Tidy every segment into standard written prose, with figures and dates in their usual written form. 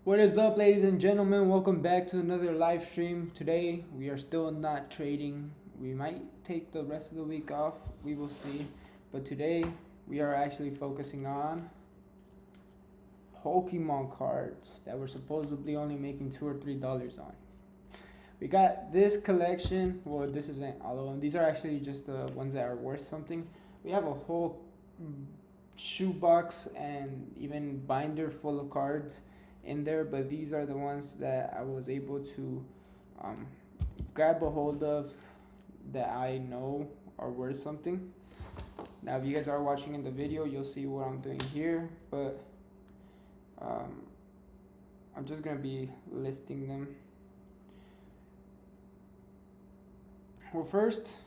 What is up, ladies and gentlemen? Welcome back to another live stream. Today we are still not trading. We might take the rest of the week off, we will see. But today we are actually focusing on Pokemon cards that we're supposedly only making $2 or $3 on. We got this collection. Well, this isn't all of them. These are actually just the ones that are worth something. We have a whole shoebox and even binder full of cards in there, but these are the ones that I was able to grab a hold of that I know are worth something. Now if you guys are watching in the video, you'll see what I'm doing here, but I'm just gonna be listing them. Well, first,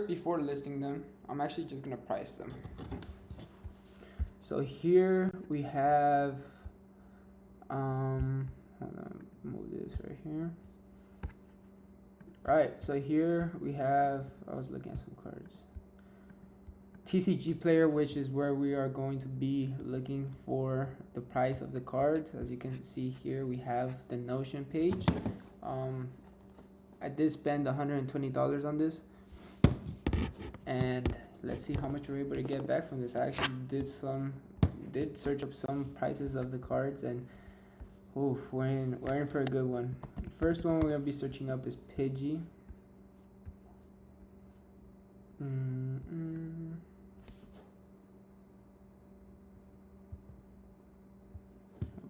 before listing them, I'm actually just gonna price them. So here we have, hold on, move this right here. All right, so here we have, I was looking at some cards. TCG player, which is where we are going to be looking for the price of the cards. As you can see here, we have the Notion page. I did spend $120 on this, and let's see how much we're able to get back from this. I actually did search up some prices of the cards, and we're in for a good one. The first one we're gonna be searching up is Pidgey. Hold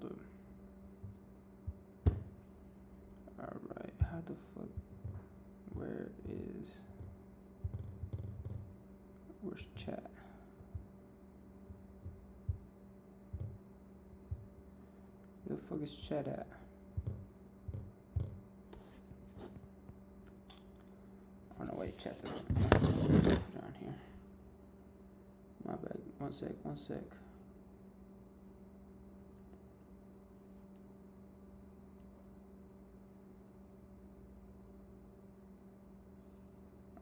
on. All right, how the fuck? Where's chat? Where the fuck is chat at? Oh no, wait, chat doesn't. Put it on here. My bad. One sec.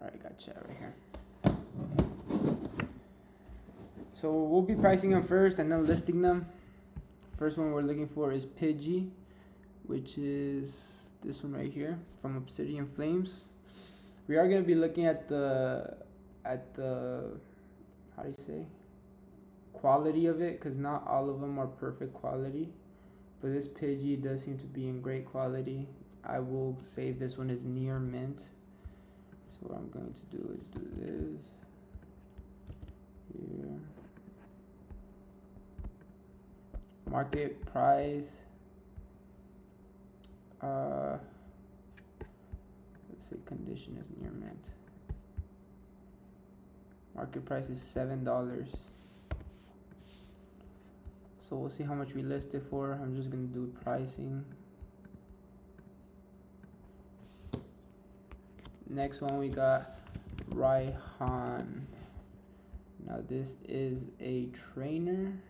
Alright, got chat right here. So we'll be pricing them first and then listing them. First one we're looking for is Pidgey, which is this one right here from Obsidian Flames. We are going to be looking at the how do you say, quality of it, because not all of them are perfect quality, but this Pidgey does seem to be in great quality. I will say this one is near mint. So what I'm going to do is do this here. Market price, let's say condition is near mint. Market price is $7. So we'll see how much we list it for. I'm just gonna do pricing. Next one we got Raihan. Now this is a trainer,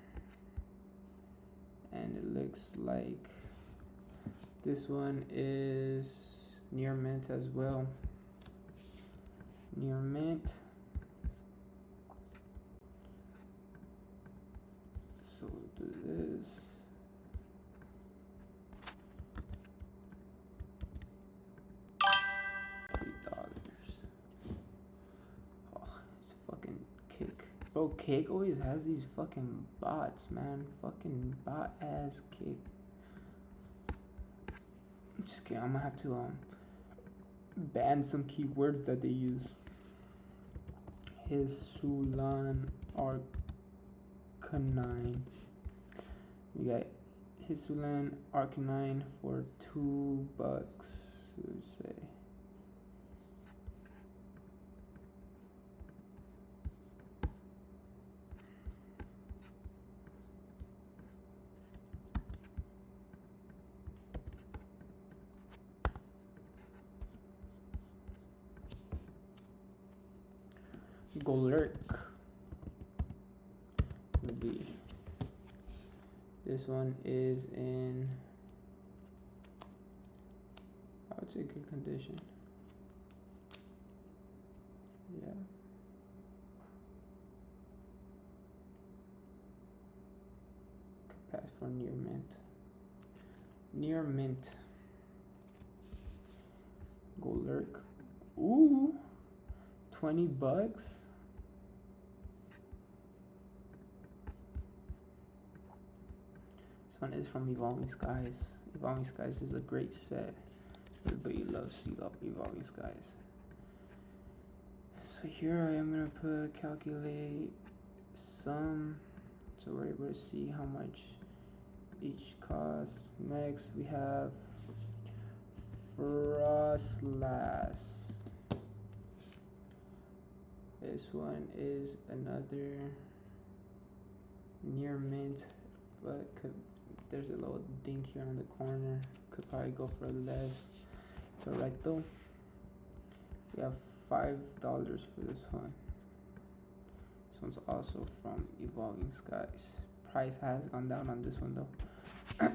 and it looks like this one is near mint as well. Near mint. So we'll do this. $3. Oh, it's fucking Kick. Bro, Kick always has these fucking bots, man. Fucking bot ass Kick. Just kidding. I'm gonna have to ban some keywords that they use. Hisulan Arcanine. We got Hisulan Arcanine for $2. Let's say. Golurk would be, this one is in, I would say, good condition. Yeah. pass for near mint. Near mint. Go lurk. Ooh, 20 bucks. This one is from Evolving Skies. Evolving Skies is a great set. Everybody loves Evolving Skies. So here I am gonna put calculate sum, so we're able to see how much each costs. Next we have Frostlass. This one is another near mint, but there's a little dink here on the corner. Could probably go for less. So right though, we have $5 for this one. This one's also from Evolving Skies. Price has gone down on this one though. $5.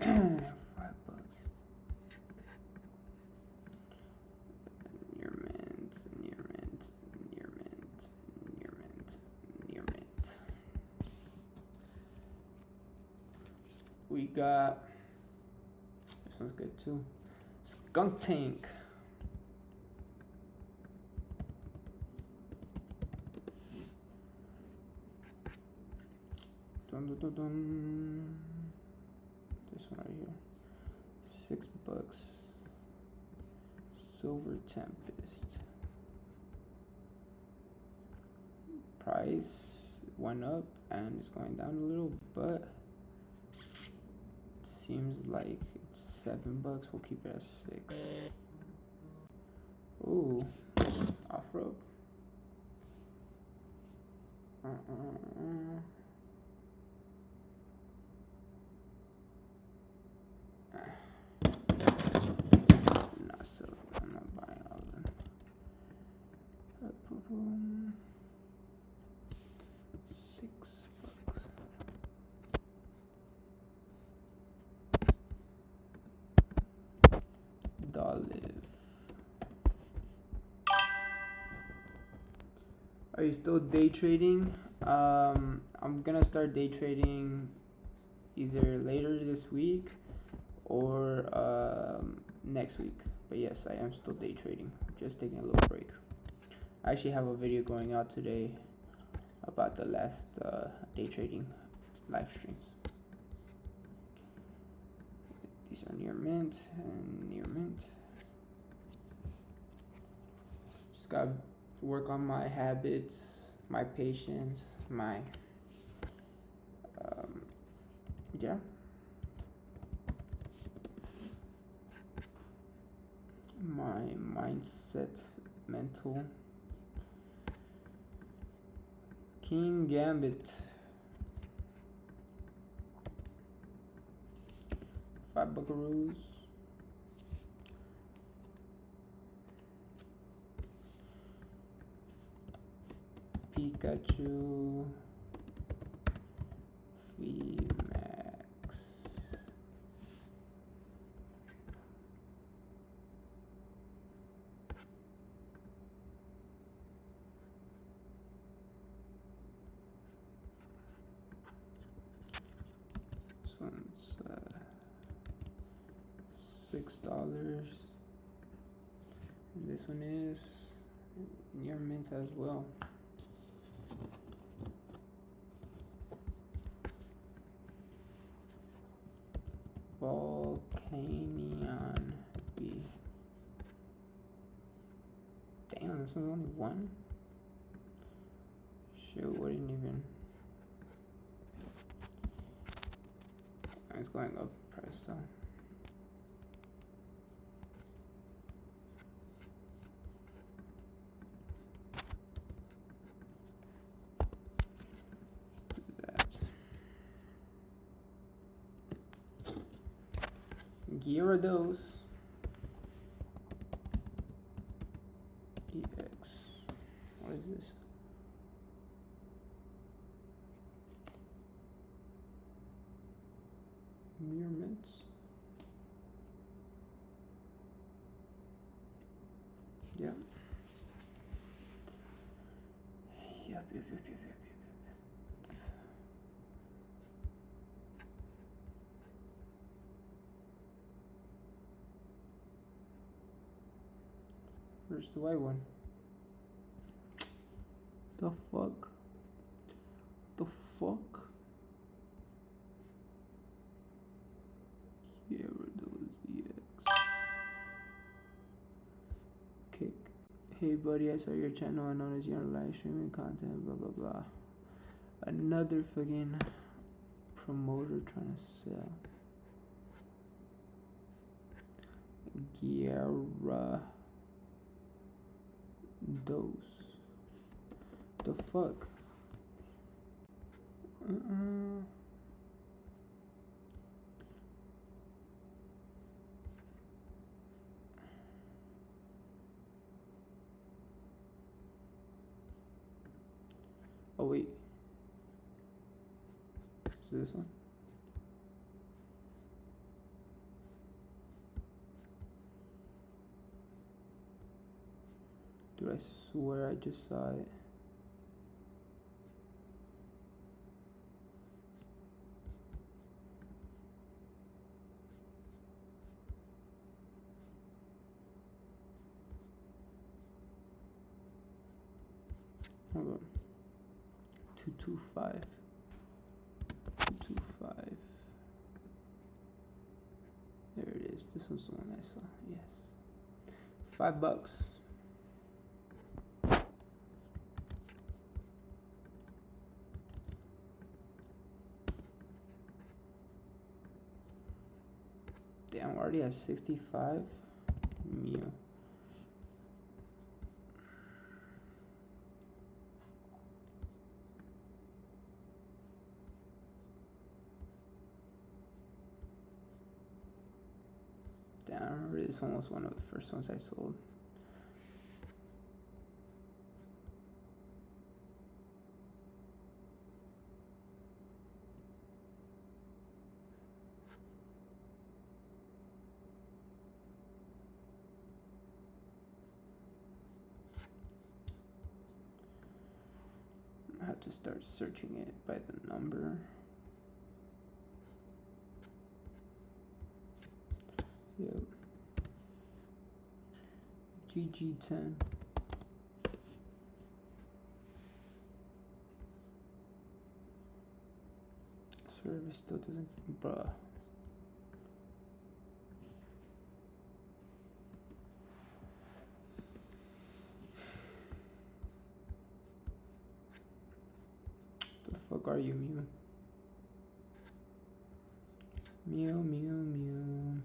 Near mint, near mint, near mint, near mint, near mint. We got, this one's good too, Skunk Tank. Dun, dun, dun, dun. This one right here, $6. Silver Tempest. Price went up and it's going down a little, but seems like it's $7. We'll keep it at 6. Ooh, Offerup. Not so. I'm not buying all of them. $6. Live. Are you still day trading? I'm gonna start day trading either later this week or next week. But yes, I am still day trading. Just taking a little break. I actually have a video going out today about the last day trading live streams. These are near mint and near mint. Just gotta work on my habits, my patience, my yeah. My mindset, mental. King Gambit. $5 buckaroos. Pikachu. VMAX. This one's $6. And this one is near mint as well. Volcanion B. Damn, this one's only one? Shit, wouldn't even. It's going up price though. Gyarados EX. What is this? Mere mints. Yeah. Yep. Where's the white one? The fuck? The fuck? Yeah, those EX. Okay. Hey buddy, I saw your channel. I noticed you're live streaming content. Blah blah blah. Another fucking promoter trying to sell. Gyarados. The fuck? Oh wait. Is this one? Dude, I swear I just saw it. Hold on. 225. 225. There it is. This one's the one I saw. Yes. $5. Damn, we're already at 65. Mew. Damn, I remember this one was one of the first ones I sold. I have to start searching it by the number. Yep. GG10. Service still doesn't, bruh. The fuck are you, Mew? Mew, Mew, Mew.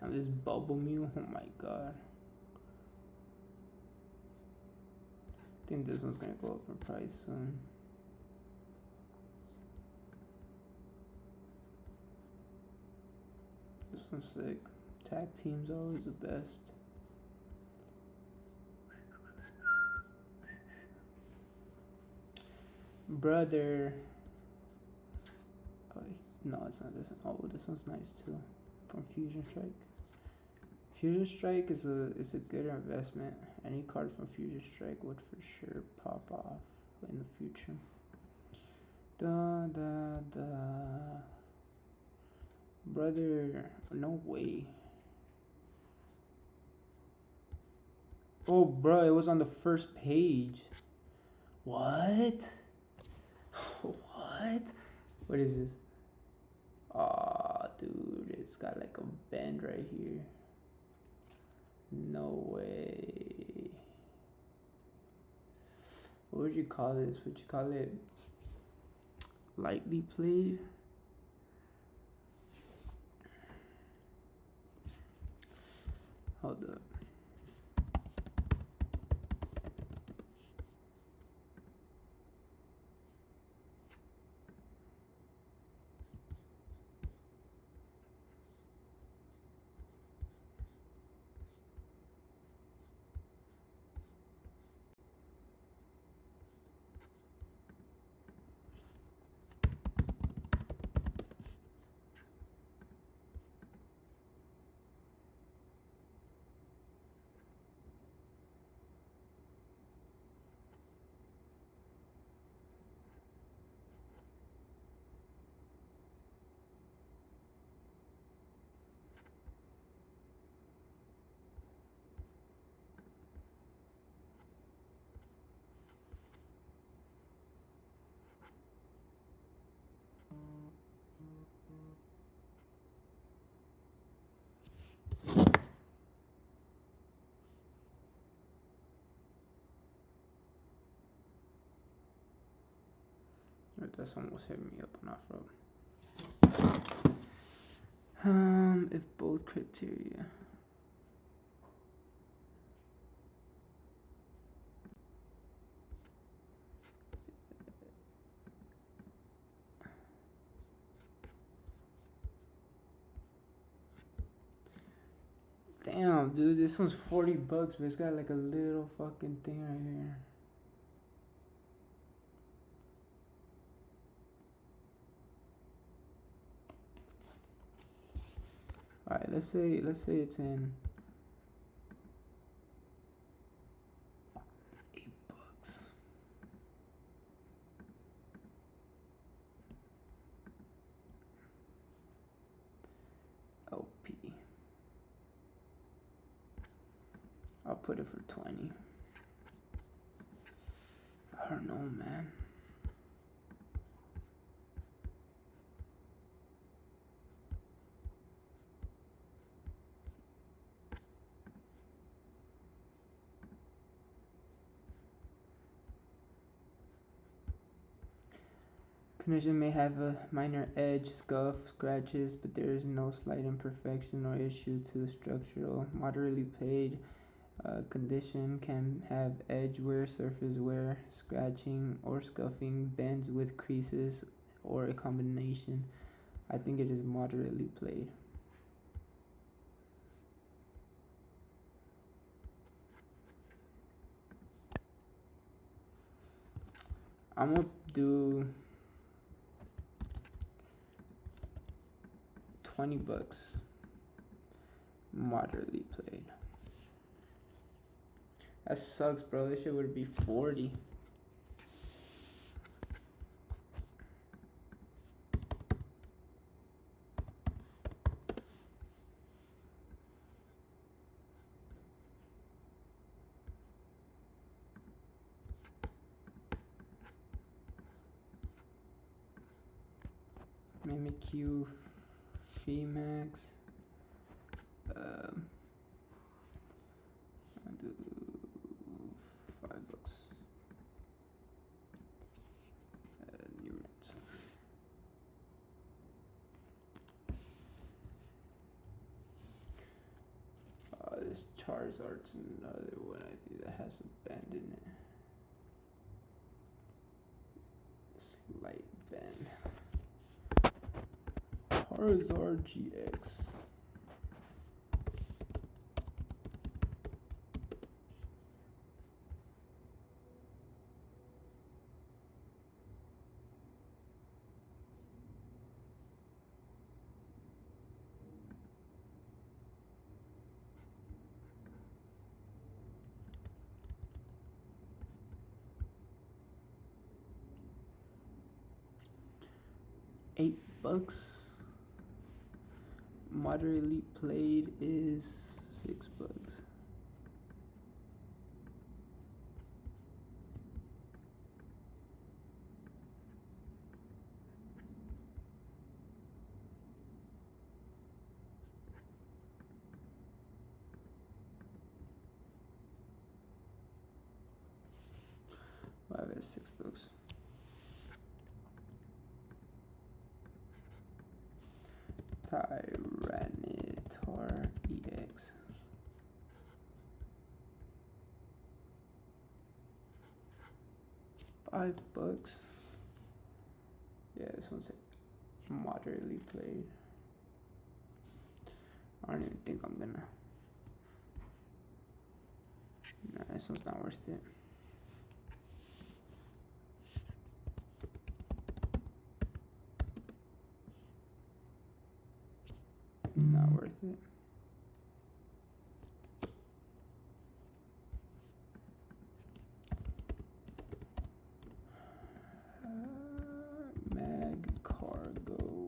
Damn, this bubble Mew, oh my god. I think this one's gonna go up in price soon. This one's sick. Tag teams are always the best. Brother. Oh, no, it's not this one. Oh, this one's nice too. From Fusion Strike. Fusion Strike is a good investment. Any card from Fusion Strike would for sure pop off in the future. Brother, no way. Oh, bro, it was on the first page. What? What? What is this? Aw, dude, it's got like a bend right here. No way. What would you call this? Would you call it lightly played? Hold up. that's almost hit me up on Offerup. If both criteria. Damn, dude, this one's $40, but it's got like a little fucking thing right here. All right, let's say it's in $8. LP. I'll put it for 20. I don't know, man. Commission may have a minor edge, scuff, scratches, but there is no slight imperfection or issue to the structural. Moderately played condition can have edge wear, surface wear, scratching, or scuffing, bends with creases, or a combination. I think it is moderately played. I'm gonna do $20. Moderately played. That sucks, bro. This shit would be 40. Mimikyu Max. I'll do $5. New rents. This Charizard's another one I think that has a bend in it. Slight bend. Charizard GX. $8. Moderately played is $6. Wow, that's $6. Tyranitar EX. $5. Yeah, this one's moderately played. I don't even think I'm gonna. Nah, this one's not worth it. Not worth it. Mag Cargo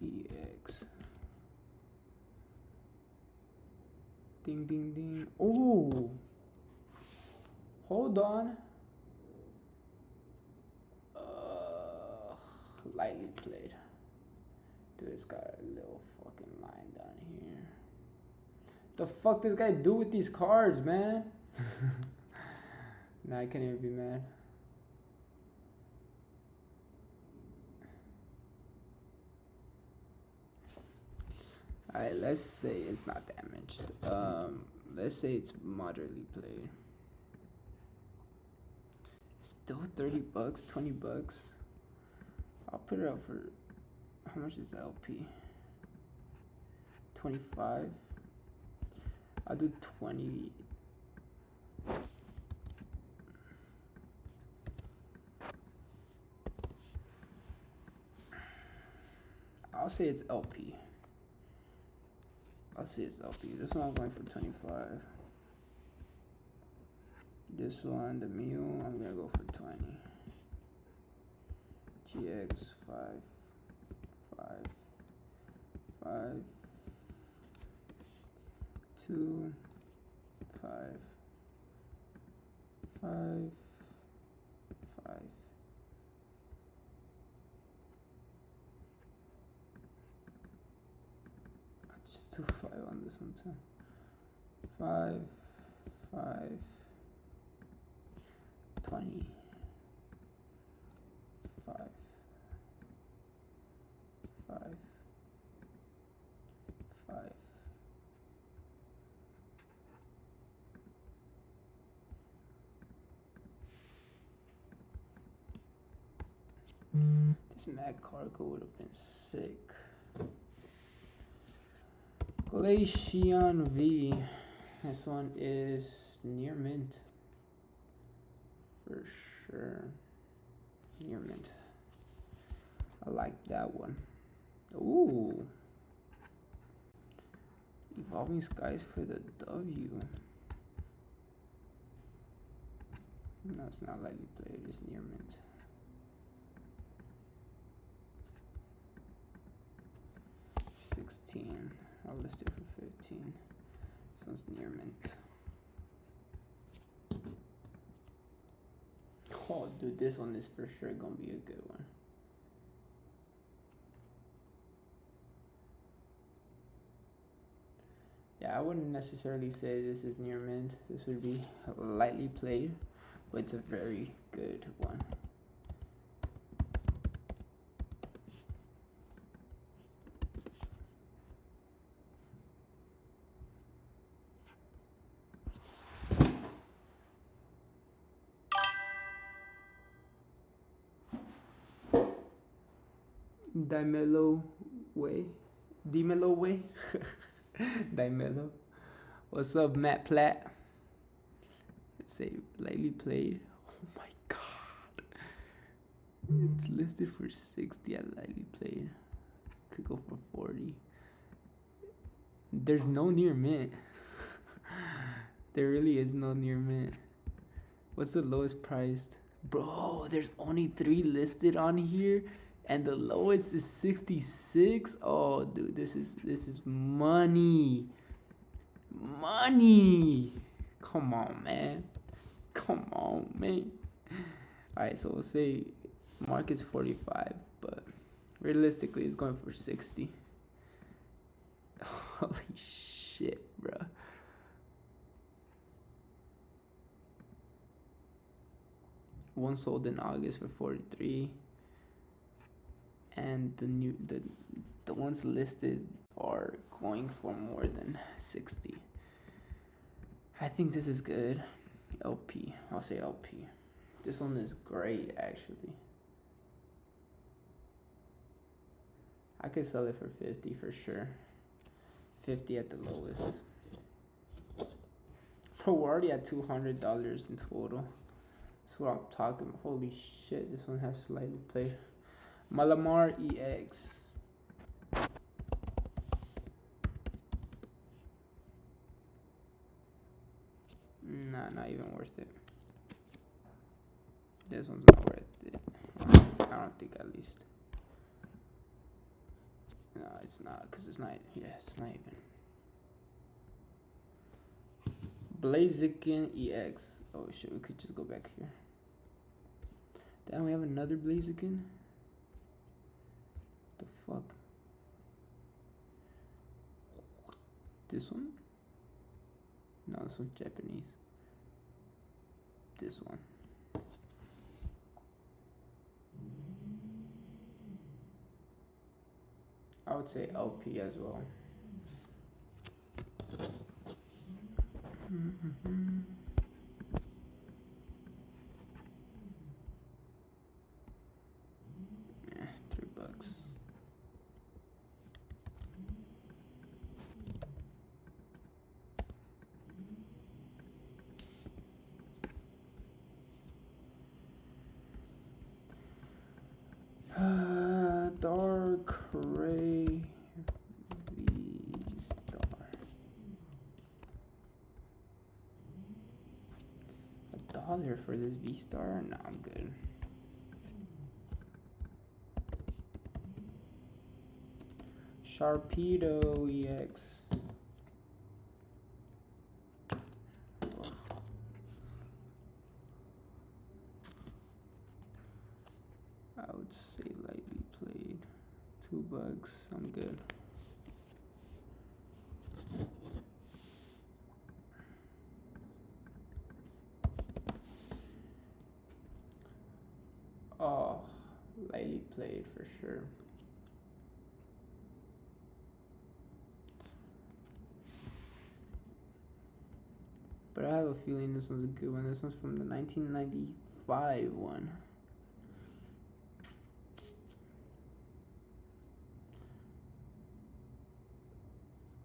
EX. Ding ding ding. Oh, hold on. Lightly played. Dude, it's got a little fucking line down here. The fuck this guy do with these cards, man? Nah, I can't even be mad. Alright, let's say it's not damaged. Let's say it's moderately played. Still 30 bucks, 20 bucks. I'll put it up for, how much is the LP? 25. I'll do 20. I'll say it's LP. I'll say it's LP. This one I'm going for 25. This one, the mule, I'm gonna go for 20. GX 5, 5, 5, 2, 5, 5, 5. I'll just do 5 on this one too. 5, 5, 20, 5, 5, 5. This Mag Cargo would have been sick. Glacian V. This one is near mint. For sure. Near mint. I like that one. Ooh. Evolving Skies for the W. No, it's not lightly played. It's near mint. I'll list it for 15. This one's near mint. Oh, dude, this one is for sure gonna be a good one. Yeah, I wouldn't necessarily say this is near mint. This would be lightly played, but it's a very good one. Dimelo way. Dimelo. What's up, Matt Platt? Say lightly played. Oh my god. It's listed for 60 at lightly played. Could go for 40. There's no near mint. There really is no near mint. What's the lowest priced? Bro, there's only 3 listed on here. And the lowest is 66. Oh, dude, this is money. Money. Come on, man. Come on, man. All right, so we'll say market's 45, but realistically, it's going for 60. Holy shit, bro. One sold in August for 43. And the ones listed are going for more than 60. I think this is good. LP. I'll say LP. This one is great, actually. I could sell it for 50 for sure. 50 at the lowest. Bro, we're already at $200 in total. That's what I'm talking about. Holy shit, this one has slightly played. Malamar EX. Nah, not even worth it. This one's not worth it. I don't think, at least. No, it's not, because it's not, yeah, it's not even. Blaziken EX. Oh shit, we could just go back here. Then we have another Blaziken. The fuck? This one? No, this one's Japanese. This one. I would say LP as well. Yeah, $3. Dark Ray V-Star. $1 for this V-Star? No, I'm good. Sharpedo EX. I would say lightly played. $2. I'm good. Oh, lightly played for sure. But I have a feeling this one's a good one. This one's from the 1995 one.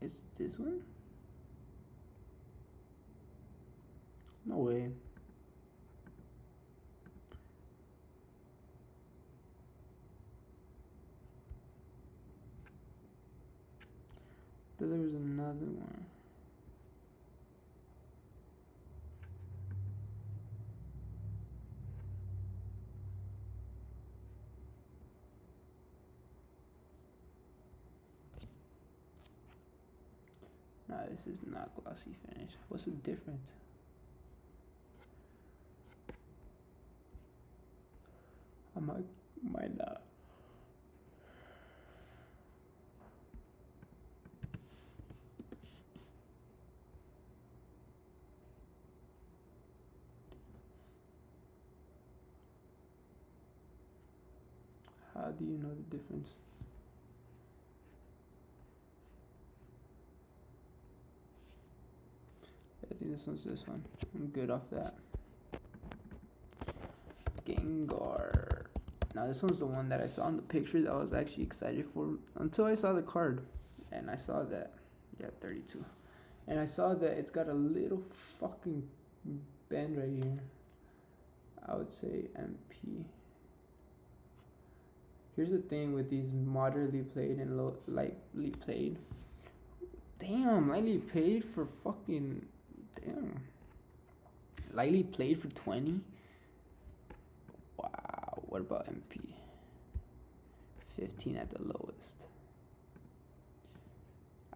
Is this one? No way. There was another one. Nah, this is not glossy finish. What's the difference? I might not. How do you know the difference? I think this one's this one. I'm good off that. Gengar. Now this one's the one that I saw in the picture that I was actually excited for until I saw the card. And I saw that, yeah, 32. And I saw that it's got a little fucking bend right here. I would say MP. Here's the thing with these moderately played and lightly played. Damn, lightly played for fucking, damn. Lightly played for 20? Wow, what about MP? 15 at the lowest.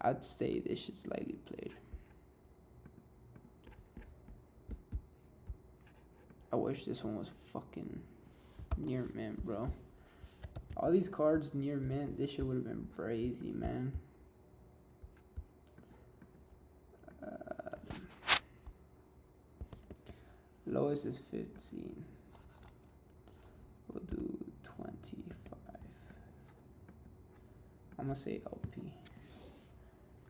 I'd say this is lightly played. I wish this one was fucking near mint, bro. All these cards near mint, this shit would have been crazy, man. Lowest is 15. We'll do 25. I'm gonna say LP.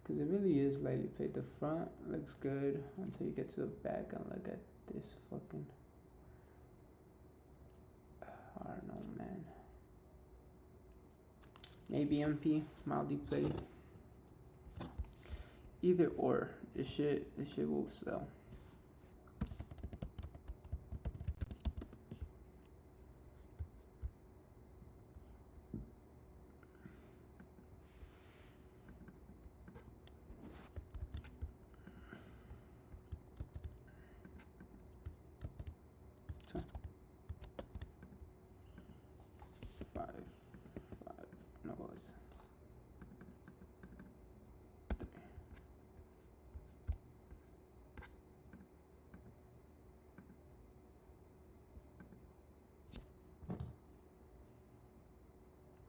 Because it really is lightly played. The front looks good until you get to the back and look at this fucking. I don't know, man. Maybe MP, mildly played. Either or, this shit will sell.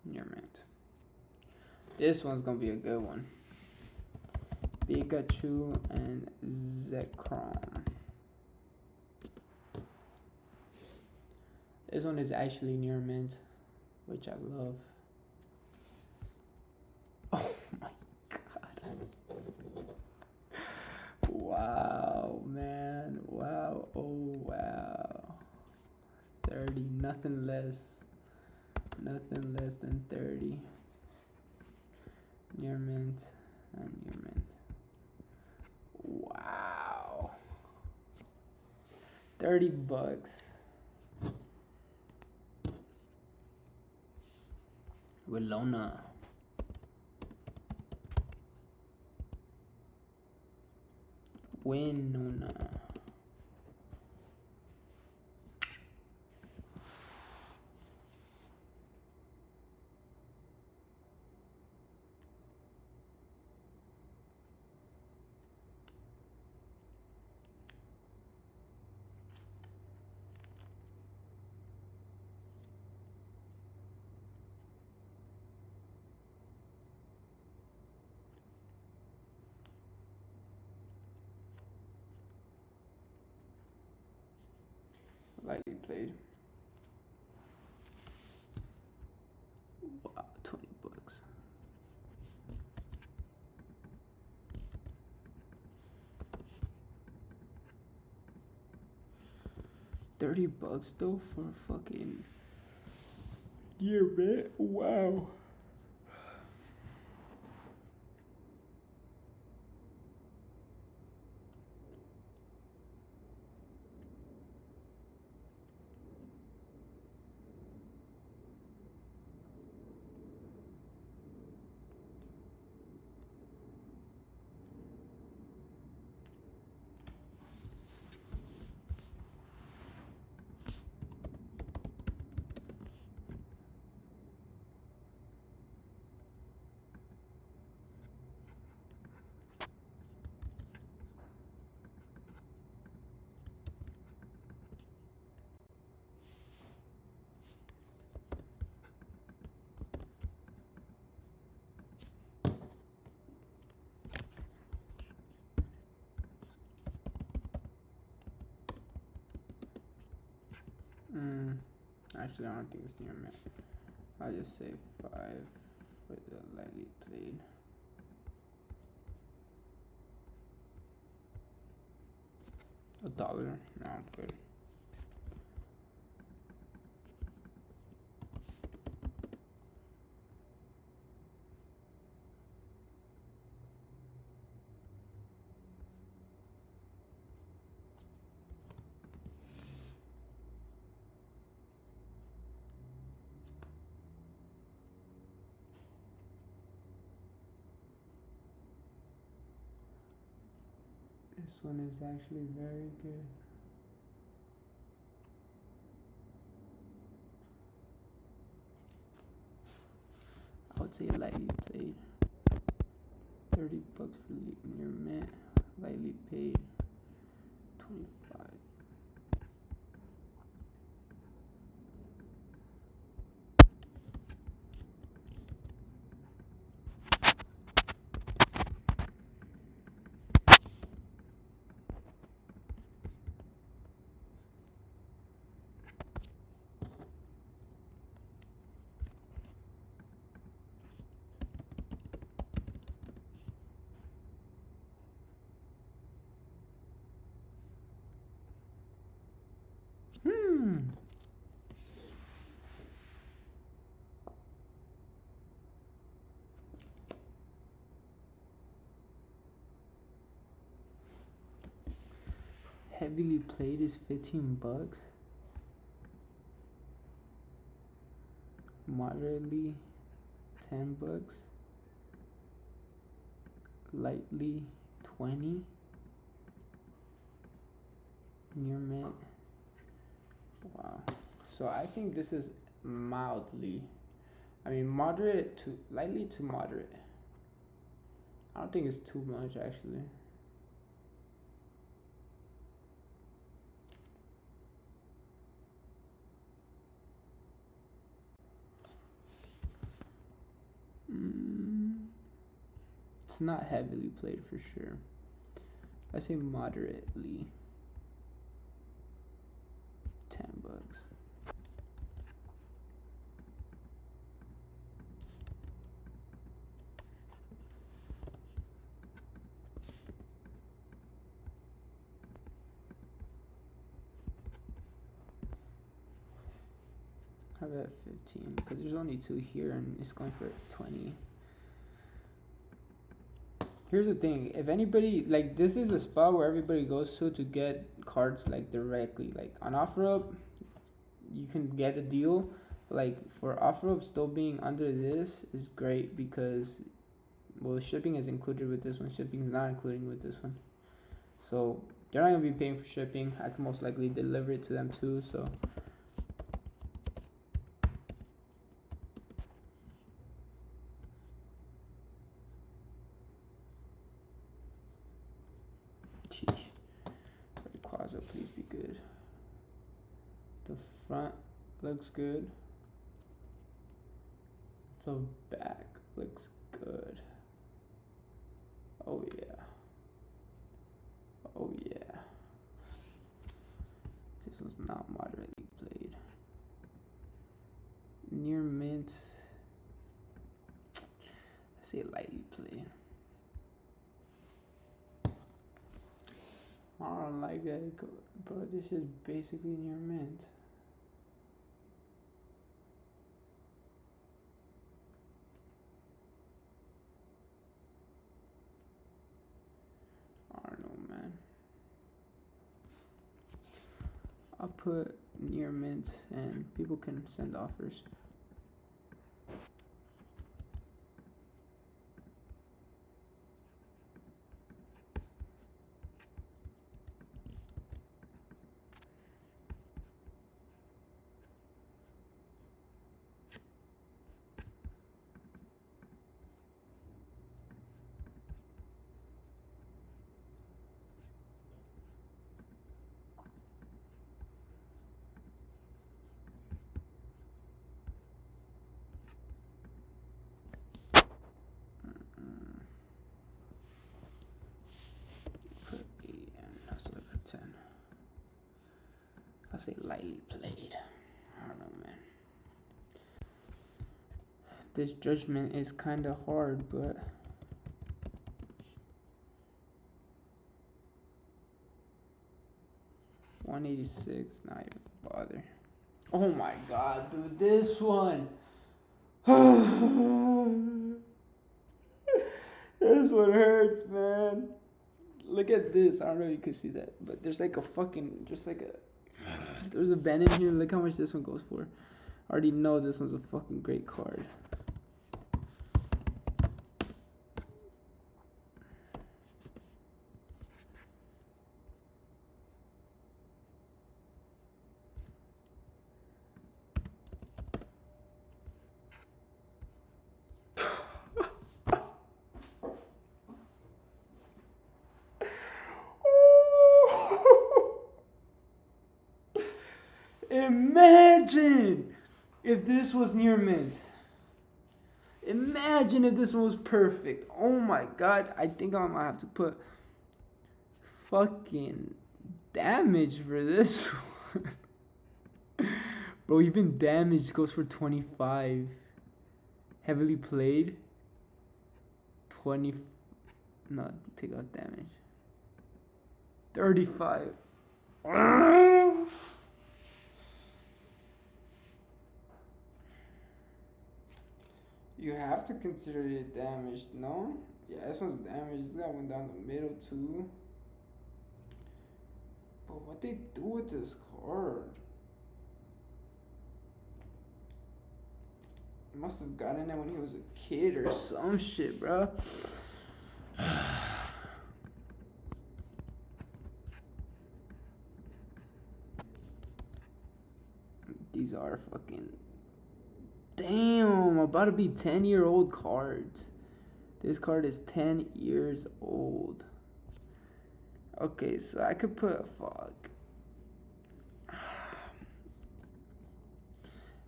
Near mint. This one's gonna be a good one. Pikachu and Zekrom. This one is actually near mint, which I love. Oh my god. Wow. 30, nothing less than 30. Near mint and near mint. Wow. 30 bucks. Willona. Winona. Lightly played. Wow, 20 bucks. $30 though for fucking year bit. Wow. Actually, I don't think it's near mint. I'll just say 5 for the lightly played. $1. No, I'm good. This one is actually very good. I would say lightly played. 30 bucks for near mint. Lightly paid. 25. Heavily played is 15 bucks. Moderately 10 bucks. Lightly 20. Near mint. Wow. So I think this is mildly, moderate to lightly to moderate. I don't think it's too much actually. It's not heavily played for sure. I say moderately. 10 bucks. have it at 15 because there's only 2 here and it's going for 20. Here's the thing, if anybody, like, this is a spot where everybody goes to get cards, like, directly. Like, on Offerup, you can get a deal. Like, for Offerup, still being under this is great because, well, shipping is included with this one. Shipping is not included with this one. So, they're not going to be paying for shipping. I can most likely deliver it to them, too, so... Quasi, please be good. The front looks good. The back looks good. Oh yeah. Oh yeah. This was not moderately played. Near mint. Let's say lightly played. I don't like that, bro. This is basically near mint. I don't know, man. I'll put near mint and people can send offers. I'll say lightly played. I don't know, man. This judgment is kind of hard, but $186, not even bother. Oh my god, dude, this one. This one hurts, man. Look at this. I don't know if you can see that, but there's like a fucking, just like a, there's a band in here. Look how much this one goes for. I already know this one's a fucking great card. Imagine if this was near mint. Imagine if this one was perfect. Oh my god, I think I might have to put fucking damage for this one. Bro, even damage goes for 25. Heavily played. 20. No, take out damage. 35. You have to consider it damaged, no? Yeah, this one's damaged. This guy went down the middle too. But what they do with this card? Must have gotten it when he was a kid or some shit, bro. These are fucking... Damn, about to be 10-year-old cards. This card is 10 years old. Okay, so I could put a fuck.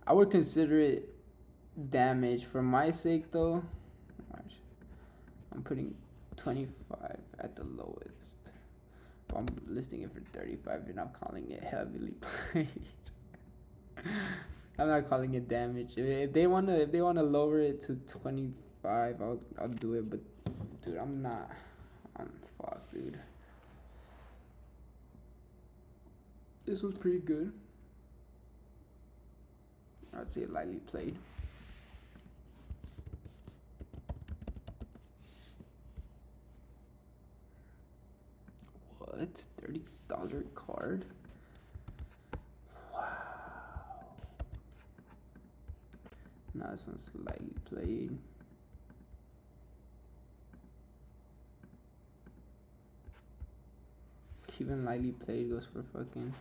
I would consider it damage for my sake though. I'm putting 25 at the lowest. But I'm listing it for 35 and I'm calling it heavily played. I'm not calling it damage. If they wanna lower it to 25, I'll do it. But dude, I'm fucked, dude. This was pretty good. I'd say lightly played. What? $30 card? Wow. Now this one's lightly played. Even lightly played goes for fucking.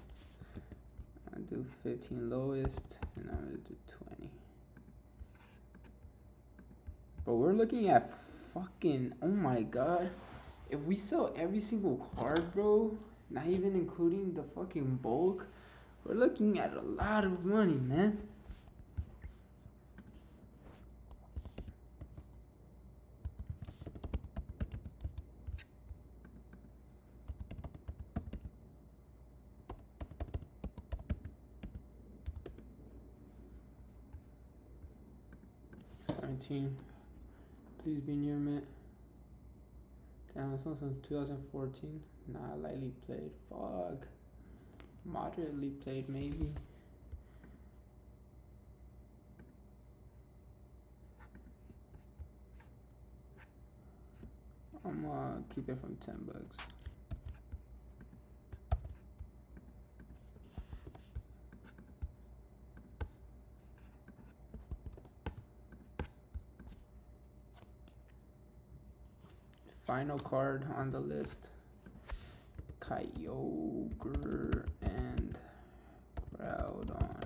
I do 15 lowest, and I'm gonna do 20. But we're looking at fucking, oh my god. If we sell every single card, bro, not even including the fucking bulk, we're looking at a lot of money, man. Please be near mint. Damn, this one's from 2014. Nah, lightly played. Fuck. Moderately played, maybe. I'm gonna keep it from $10. Final card on the list. Kyogre and Groudon.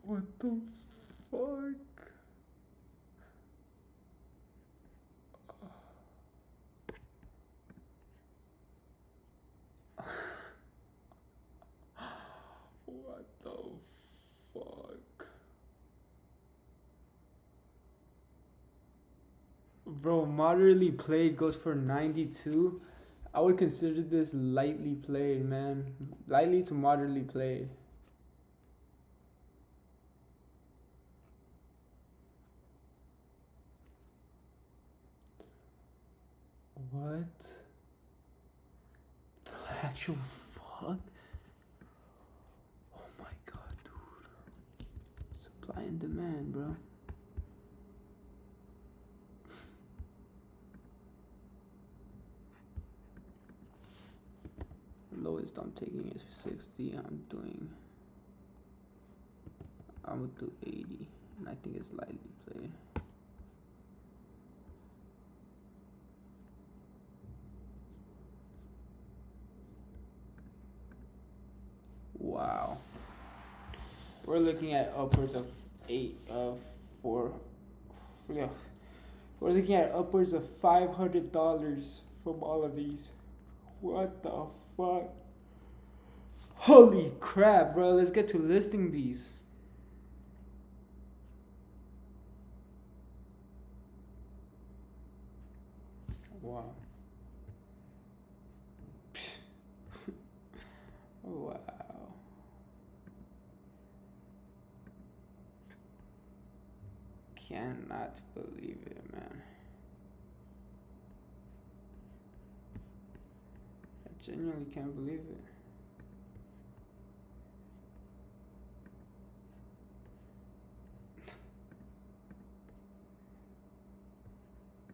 What the fuck? What the fuck? Bro, moderately played goes for 92. I would consider this lightly played, man. Lightly to moderately played. What? The actual fuck? Oh my god, dude. Supply and demand, bro. Lowest I'm taking is 60. I'm gonna do 80. And I think it's lightly played. Wow. We're looking at upwards of yeah. We're looking at upwards of $500 from all of these. What the fuck? Holy crap, bro. Let's get to listing these. Wow. Wow. Cannot believe it, man. I genuinely can't believe it.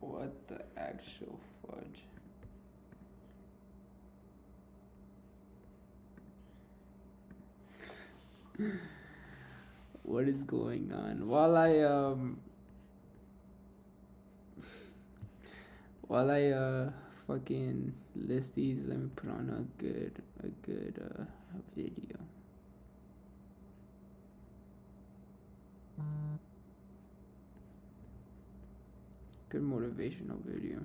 What the actual fudge? What is going While I fucking list these, let me put on a good video. Good motivational video.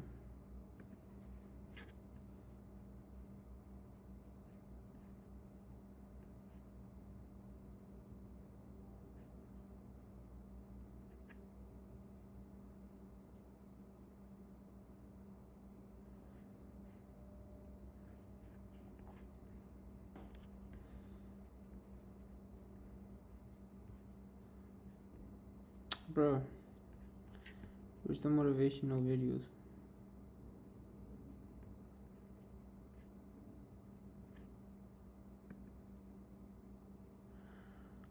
Bro, where's the motivational videos?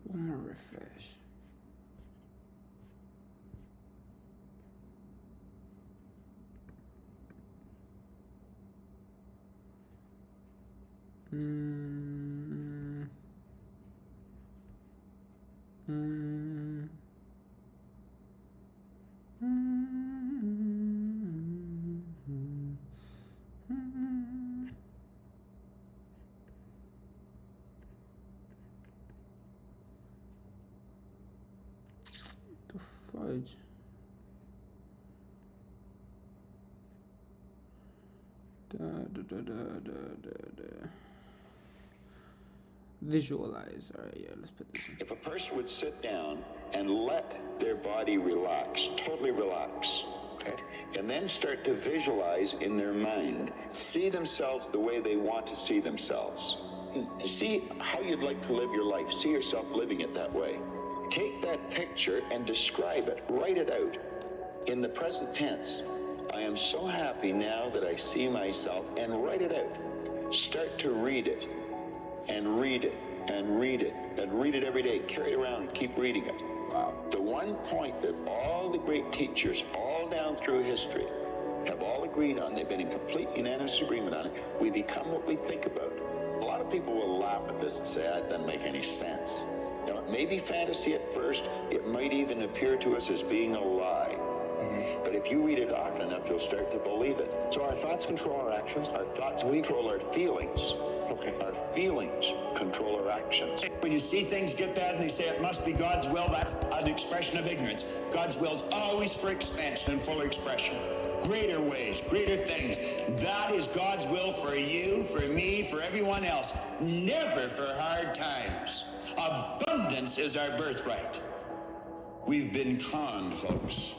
One more refresh. The fudge. Visualize. All right, yeah, let's put this in. If a person would sit down and let their body relax, totally relax, okay, and then start to visualize in their mind, see themselves the way they want to see themselves. See how you'd like to live your life. See yourself living it that way. Take that picture and describe it. Write it out in the present tense. I am so happy now that I see myself, and write it out. Start to read it, and read it, and read it, and read it every day. Carry it around and keep reading it. Wow. The one point that all the great teachers all down through history have all agreed on, they've been in complete unanimous agreement on it, we become what we think about. A lot of people will laugh at this and say, that doesn't make any sense. Now, it may be fantasy at first, it might even appear to us as being a lie. But if you read it often enough, you'll start to believe it. So our thoughts control our actions. Our thoughts control our feelings. Okay. Our feelings control our actions. When you see things get bad and they say it must be God's will, that's an expression of ignorance. God's will is always for expansion and full expression. Greater ways, greater things. That is God's will for you, for me, for everyone else. Never for hard times. Abundance is our birthright. We've been conned, folks.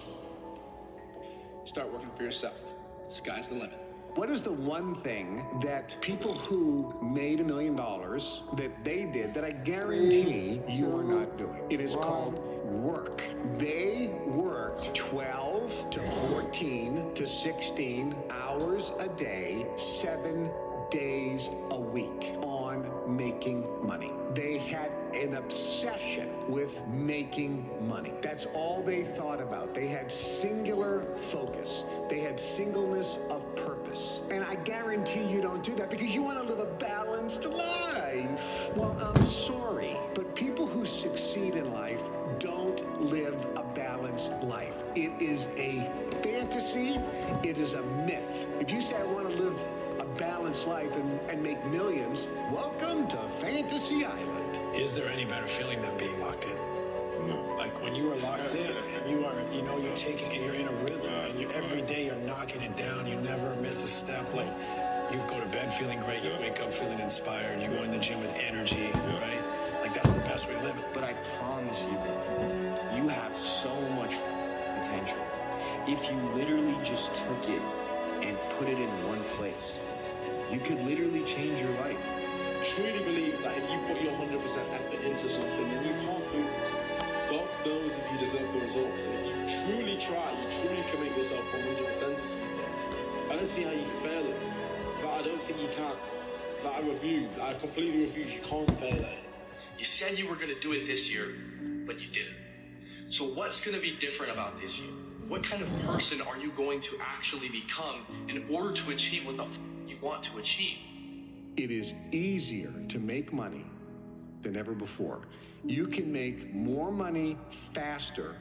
Start working for yourself. Sky's the limit. What is the one thing that people who made $1 million that they did that I guarantee you are not doing? It is called work. They worked 12 to 14 to 16 hours a day, 7 days a week on making money. They had an obsession with making money. That's all they thought about. They had singular focus. They had singleness of purpose. And I guarantee you don't do that because you want to live a balanced life. Well, I'm sorry, but people who succeed in life don't live a balanced life. It is a fantasy. It is a myth. If you say I want to live a balanced life and make millions, welcome to Fantasy Island. Is there any better feeling than being locked in? No. Like when you are locked in, you are, you know, you're taking and you're in a rhythm, and you every day you're knocking it down. You never miss a step. Like you go to bed feeling great, you wake up feeling inspired, you go in the gym with energy, right? Like that's the best way to live it. But I promise you, you have so much potential. If you literally just took it and put it in one place, you could literally change your life. Truly believe that if you put your 100% effort into something, then you can't lose. God knows if you deserve the results. And if you truly try, you truly commit yourself 100% to something, I don't see how you can fail it. But I don't think you can. That I completely refuse. You can't fail it. You said you were going to do it this year, but you didn't. So what's going to be different about this year? What kind of person are you going to actually become in order to achieve what the you want to achieve? It is easier to make money than ever before. You can make more money faster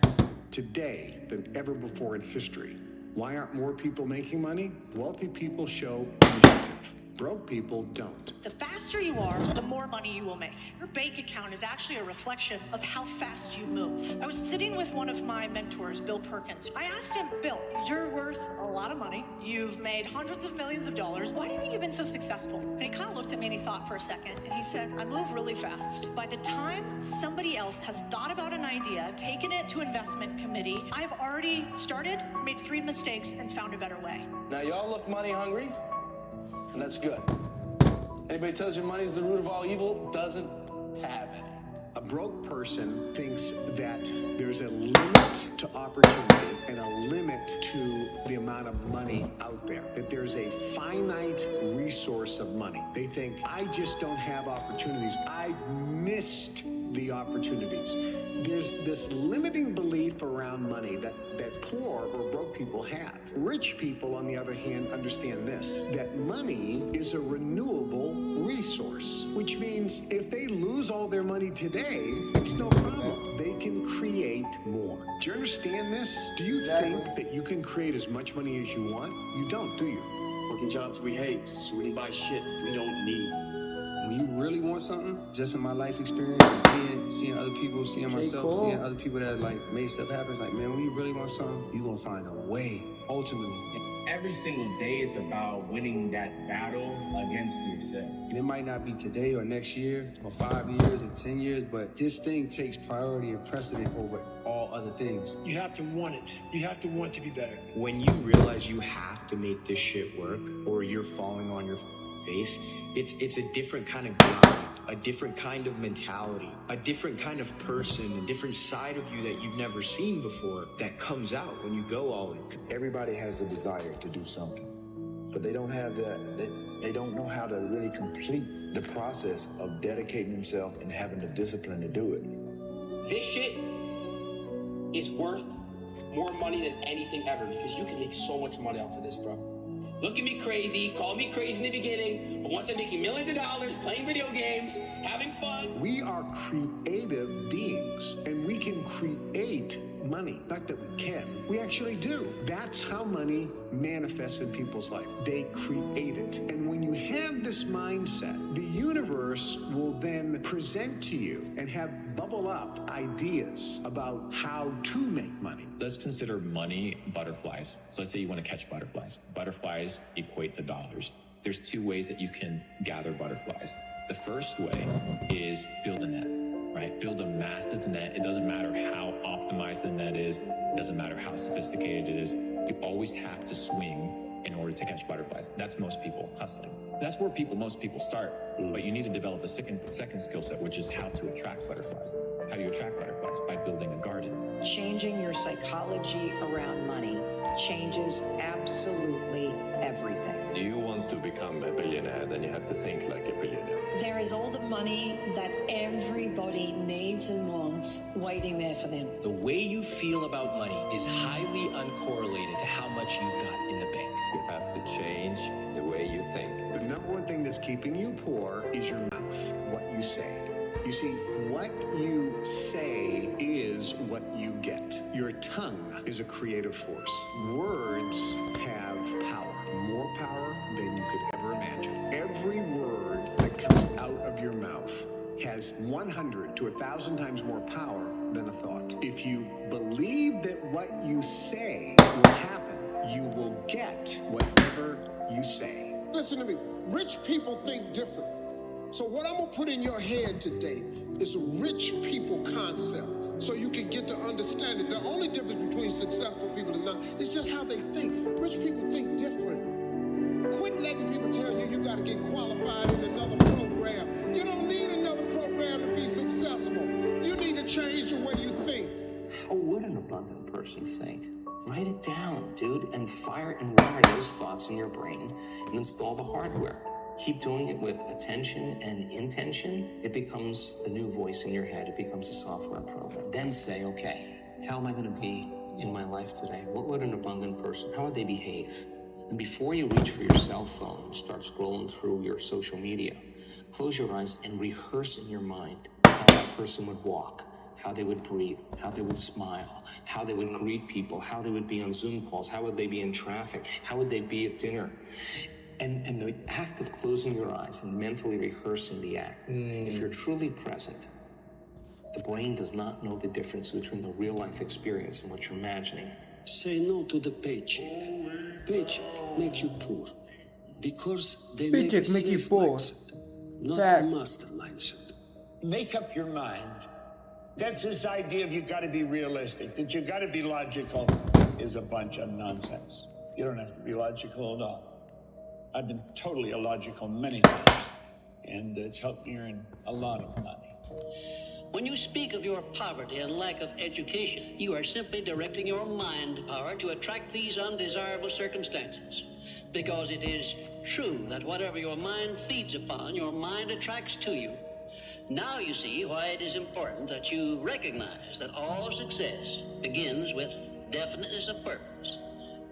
today than ever before in history. Why aren't more people making money? Wealthy people show initiative. Broke people don't. The faster you are, the more money you will make. Your bank account is actually a reflection of how fast you move. I was sitting with one of my mentors, Bill Perkins. I asked him, Bill, you're worth a lot of money. You've made hundreds of millions of dollars. Why do you think you've been so successful? And he kind of looked at me and he thought for a second. And he said, I move really fast. By the time somebody else has thought about an idea, taken it to investment committee, I've already started, made 3 mistakes, and found a better way. Now, y'all look money hungry, and that's good. Anybody tells you money's the root of all evil doesn't have any. A broke person thinks that there's a limit to opportunity and a limit to the amount of money out there, that there's a finite resource of money. They think, I just don't have opportunities. I've missed the opportunities. There's this limiting belief around money that poor or broke people have. Rich people, on the other hand, understand this, that money is a renewable resource, which means if they lose all their money today, it's no problem. They can create more. Do you understand this? Do you think that you can create as much money as you want? You don't, do you? Working jobs we hate, so we can buy shit we don't need. When you really want something, just in my life experience and seeing other people, seeing myself, seeing other people that like made stuff happen, it's like, man, when you really want something, you're gonna find a way, ultimately. Every single day is about winning that battle against yourself. And it might not be today or next year or 5 years or 10 years, but this thing takes priority and precedent over all other things. You have to want it. You have to want to be better. When you realize you have to make this shit work or you're falling on your face, it's a different kind of grind, a different kind of mentality, a different kind of person, a different side of you that you've never seen before that comes out when you go all in. Everybody has the desire to do something, but they don't have they don't know how to really complete the process of dedicating themselves and having the discipline to do it. This shit is worth more money than anything ever because you can make so much money off of this, bro. Look at me crazy, call me crazy in the beginning, but once I'm making millions of dollars, playing video games, having fun. We are creative beings, and we can create money. Not that we can, we actually do. That's how money manifests in people's life. They create it. And when you have this mindset, the universe will then present to you and have bubble up ideas about how to make money. Let's consider money butterflies. So let's say you want to catch butterflies. Butterflies equate to dollars. There's 2 ways that you can gather butterflies. The first way is build a net, right? Build a massive net. It doesn't matter how optimized the net is. It doesn't matter how sophisticated it is. You always have to swing in order to catch butterflies. That's most people hustling. That's where most people start. But you need to develop a second skill set, which is how to attract butterflies. How do you attract butterflies? By building a garden. Changing your psychology around money changes absolutely everything. Do you want to become a billionaire? Then you have to think like a billionaire. There is all the money that everybody needs and wants waiting there for them. The way you feel about money is highly uncorrelated to how much you've got in the bank. You have to change the way you think. The number one thing that's keeping you poor is your mouth, what you say. You see, what you say is what you get. Your tongue is a creative force. Words have power, more power than you could ever imagine. Every word that comes out of your mouth has 100 to 1,000 times more power than a thought. If you believe that what you say will happen, you will get whatever you say. Listen to me. Rich people think different. So what I'm gonna put in your head today is a rich people concept, so you can get to understand it. The only difference between successful people and not is just how they think. Rich people think different. Quit letting people tell you you gotta get qualified in another program. You don't need another program to be successful. You need to change the way you think. How would an abundant person think? Write it down, dude, and fire and wire those thoughts in your brain and install the hardware. Keep doing it with attention and intention. It becomes the new voice in your head. It becomes a software program. Then say, okay, how am I going to be in my life today? What would an abundant person, how would they behave? And before you reach for your cell phone and start scrolling through your social media, close your eyes and rehearse in your mind how that person would walk, how they would breathe, how they would smile, how they would greet people, how they would be on Zoom calls, how would they be in traffic, how would they be at dinner. And the act of closing your eyes and mentally rehearsing the act, if you're truly present, the brain does not know the difference between the real life experience and what you're imagining. Say no to the paycheck. Paycheck make you poor because they Paycheck make you poor. mindset, not Facts. a master mindset. Make up your mind. That's this idea of you got to be realistic, that you got to be logical, is a bunch of nonsense. You don't have to be logical at all. I've been totally illogical many times, and it's helped me earn a lot of money. When you speak of your poverty and lack of education, you are simply directing your mind power to attract these undesirable circumstances. Because it is true that whatever your mind feeds upon, your mind attracts to you. Now you see why it is important that you recognize that all success begins with definiteness of purpose,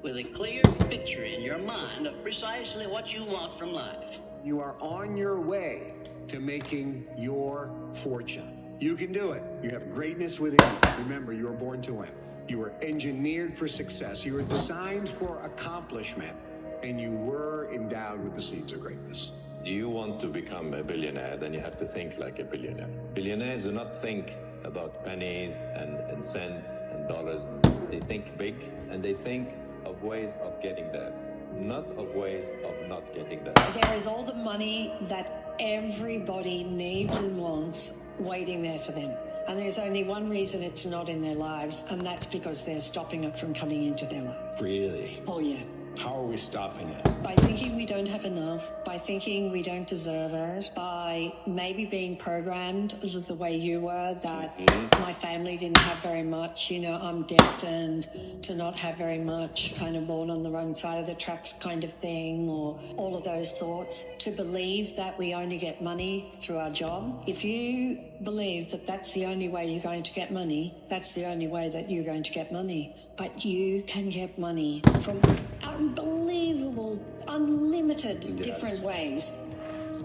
with a clear picture in your mind of precisely what you want from life. You are on your way to making your fortune. You can do it. You have greatness within you. Remember, you were born to win. You were engineered for success. You were designed for accomplishment, and you were endowed with the seeds of greatness. Do you want to become a billionaire, then you have to think like a billionaire. Billionaires do not think about pennies and cents and dollars. They think big, and they think of ways of getting there, not of ways of not getting there. There is all the money that everybody needs and wants waiting there for them. And there's only one reason it's not in their lives, and that's because they're stopping it from coming into their lives. Really? Oh, yeah. How are we stopping it? By thinking we don't have enough, by thinking we don't deserve it, by maybe being programmed the way you were, that my family didn't have very much, you know, I'm destined to not have very much, kind of born on the wrong side of the tracks kind of thing, or all of those thoughts, to believe that we only get money through our job. If you believe that that's the only way you're going to get money, that's the only way that you're going to get money. But you can get money from unbelievable, unlimited different ways.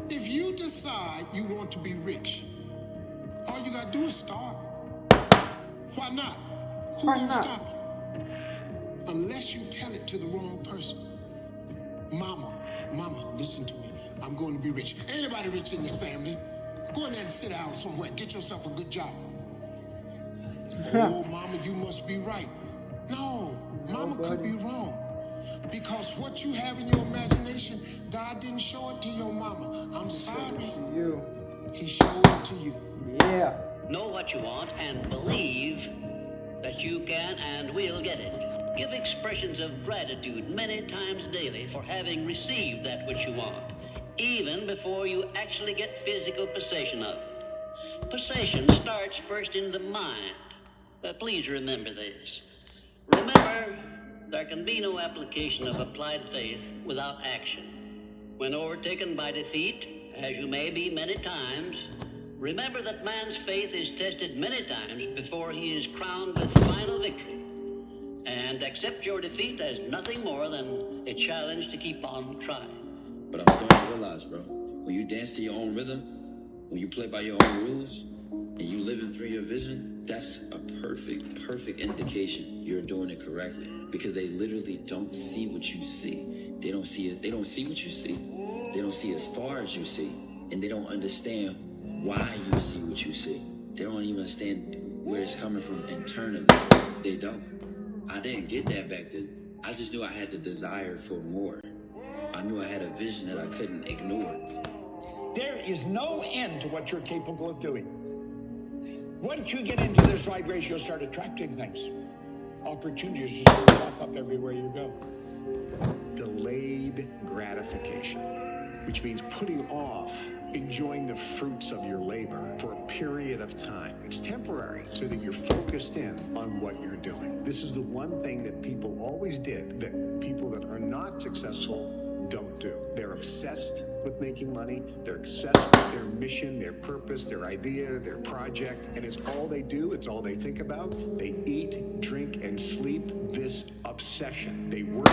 If you decide you want to be rich, all you gotta do is start. Why not? Who Why gonna not? stop you? Unless you tell it to the wrong person. Mama, listen to me. I'm going to be rich. Ain't nobody rich in this family. Go in there and sit down somewhere. Get yourself a good job. Oh, mama, you must be right. No, mama could be wrong. Because what you have in your imagination, God didn't show it to your mama. I'm sorry. He showed it to you. Yeah. Know what you want and believe that you can and will get it. Give expressions of gratitude many times daily for having received that which you want, even before you actually get physical possession of it. Possession starts first in the mind. But please remember this. Remember, there can be no application of applied faith without action. When overtaken by defeat, as you may be many times, remember that man's faith is tested many times before he is crowned with final victory. And accept your defeat as nothing more than a challenge to keep on trying. But I'm starting to realize, bro, when you dance to your own rhythm, when you play by your own rules, and you living through your vision, that's a perfect indication you're doing it correctly. Because they literally don't see what you see. They don't see it. They don't see what you see. They don't see as far as you see. And they don't understand why you see what you see. They don't even understand where it's coming from internally. They don't. I didn't get that back then. I just knew I had the desire for more. I knew I had a vision that I couldn't ignore. There is no end to what you're capable of doing. Once you get into this vibration, you'll start attracting things. Opportunities just will pop up everywhere you go. Delayed gratification, which means putting off enjoying the fruits of your labor for a period of time. It's temporary, so that you're focused in on what you're doing. This is the one thing that people always did that people that are not successful don't do. They're obsessed with making money. They're obsessed with their mission, their purpose, their idea, their project, and it's all they do. It's all they think about. They eat, drink, and sleep this obsession. They work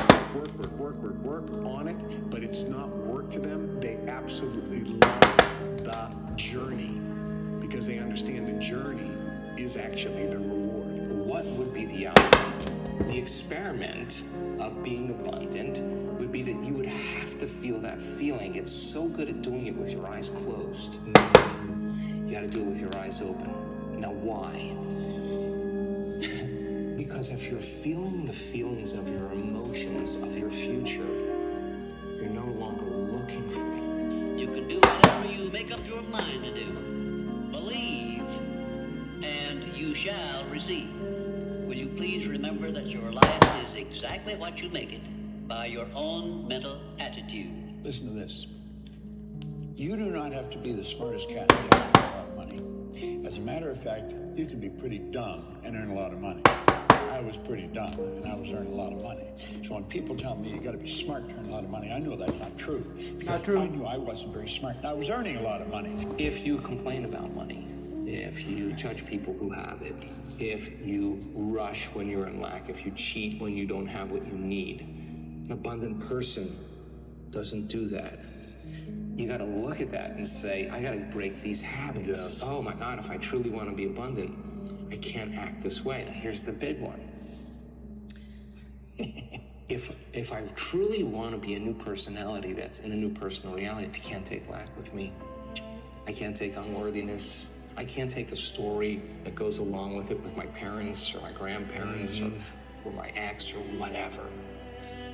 on it, but it's not work to them. They absolutely love the journey because they understand the journey is actually the reward. What would be the outcome? The experiment of being abundant would be that you would have to feel that feeling. Get so good at doing it with your eyes closed. You got to do it with your eyes open. Now, why? Because if you're feeling the feelings of your emotions, of your future, you're no longer looking for them. You can do whatever you make up your mind to do. Believe, and you shall receive. Will you please remember that your life is exactly what you make it by your own mental attitude. Listen to this. You do not have to be the smartest cat in town to earn a lot of money. As a matter of fact, you can be pretty dumb and earn a lot of money. I was pretty dumb and I was earning a lot of money. So when people tell me you got to be smart to earn a lot of money, I know that's not true. Because I knew I wasn't very smart and I was earning a lot of money. If you complain about money, if you judge people who have it, if you rush when you're in lack, if you cheat when you don't have what you need, an abundant person doesn't do that. You got to look at that and say, I got to break these habits. Yes. Oh my God, if I truly want to be abundant, I can't act this way. Now, here's the big one. If I truly want to be a new personality that's in a new personal reality, I can't take lack with me. I can't take unworthiness. I can't take the story that goes along with it with my parents or my grandparents or my ex or whatever.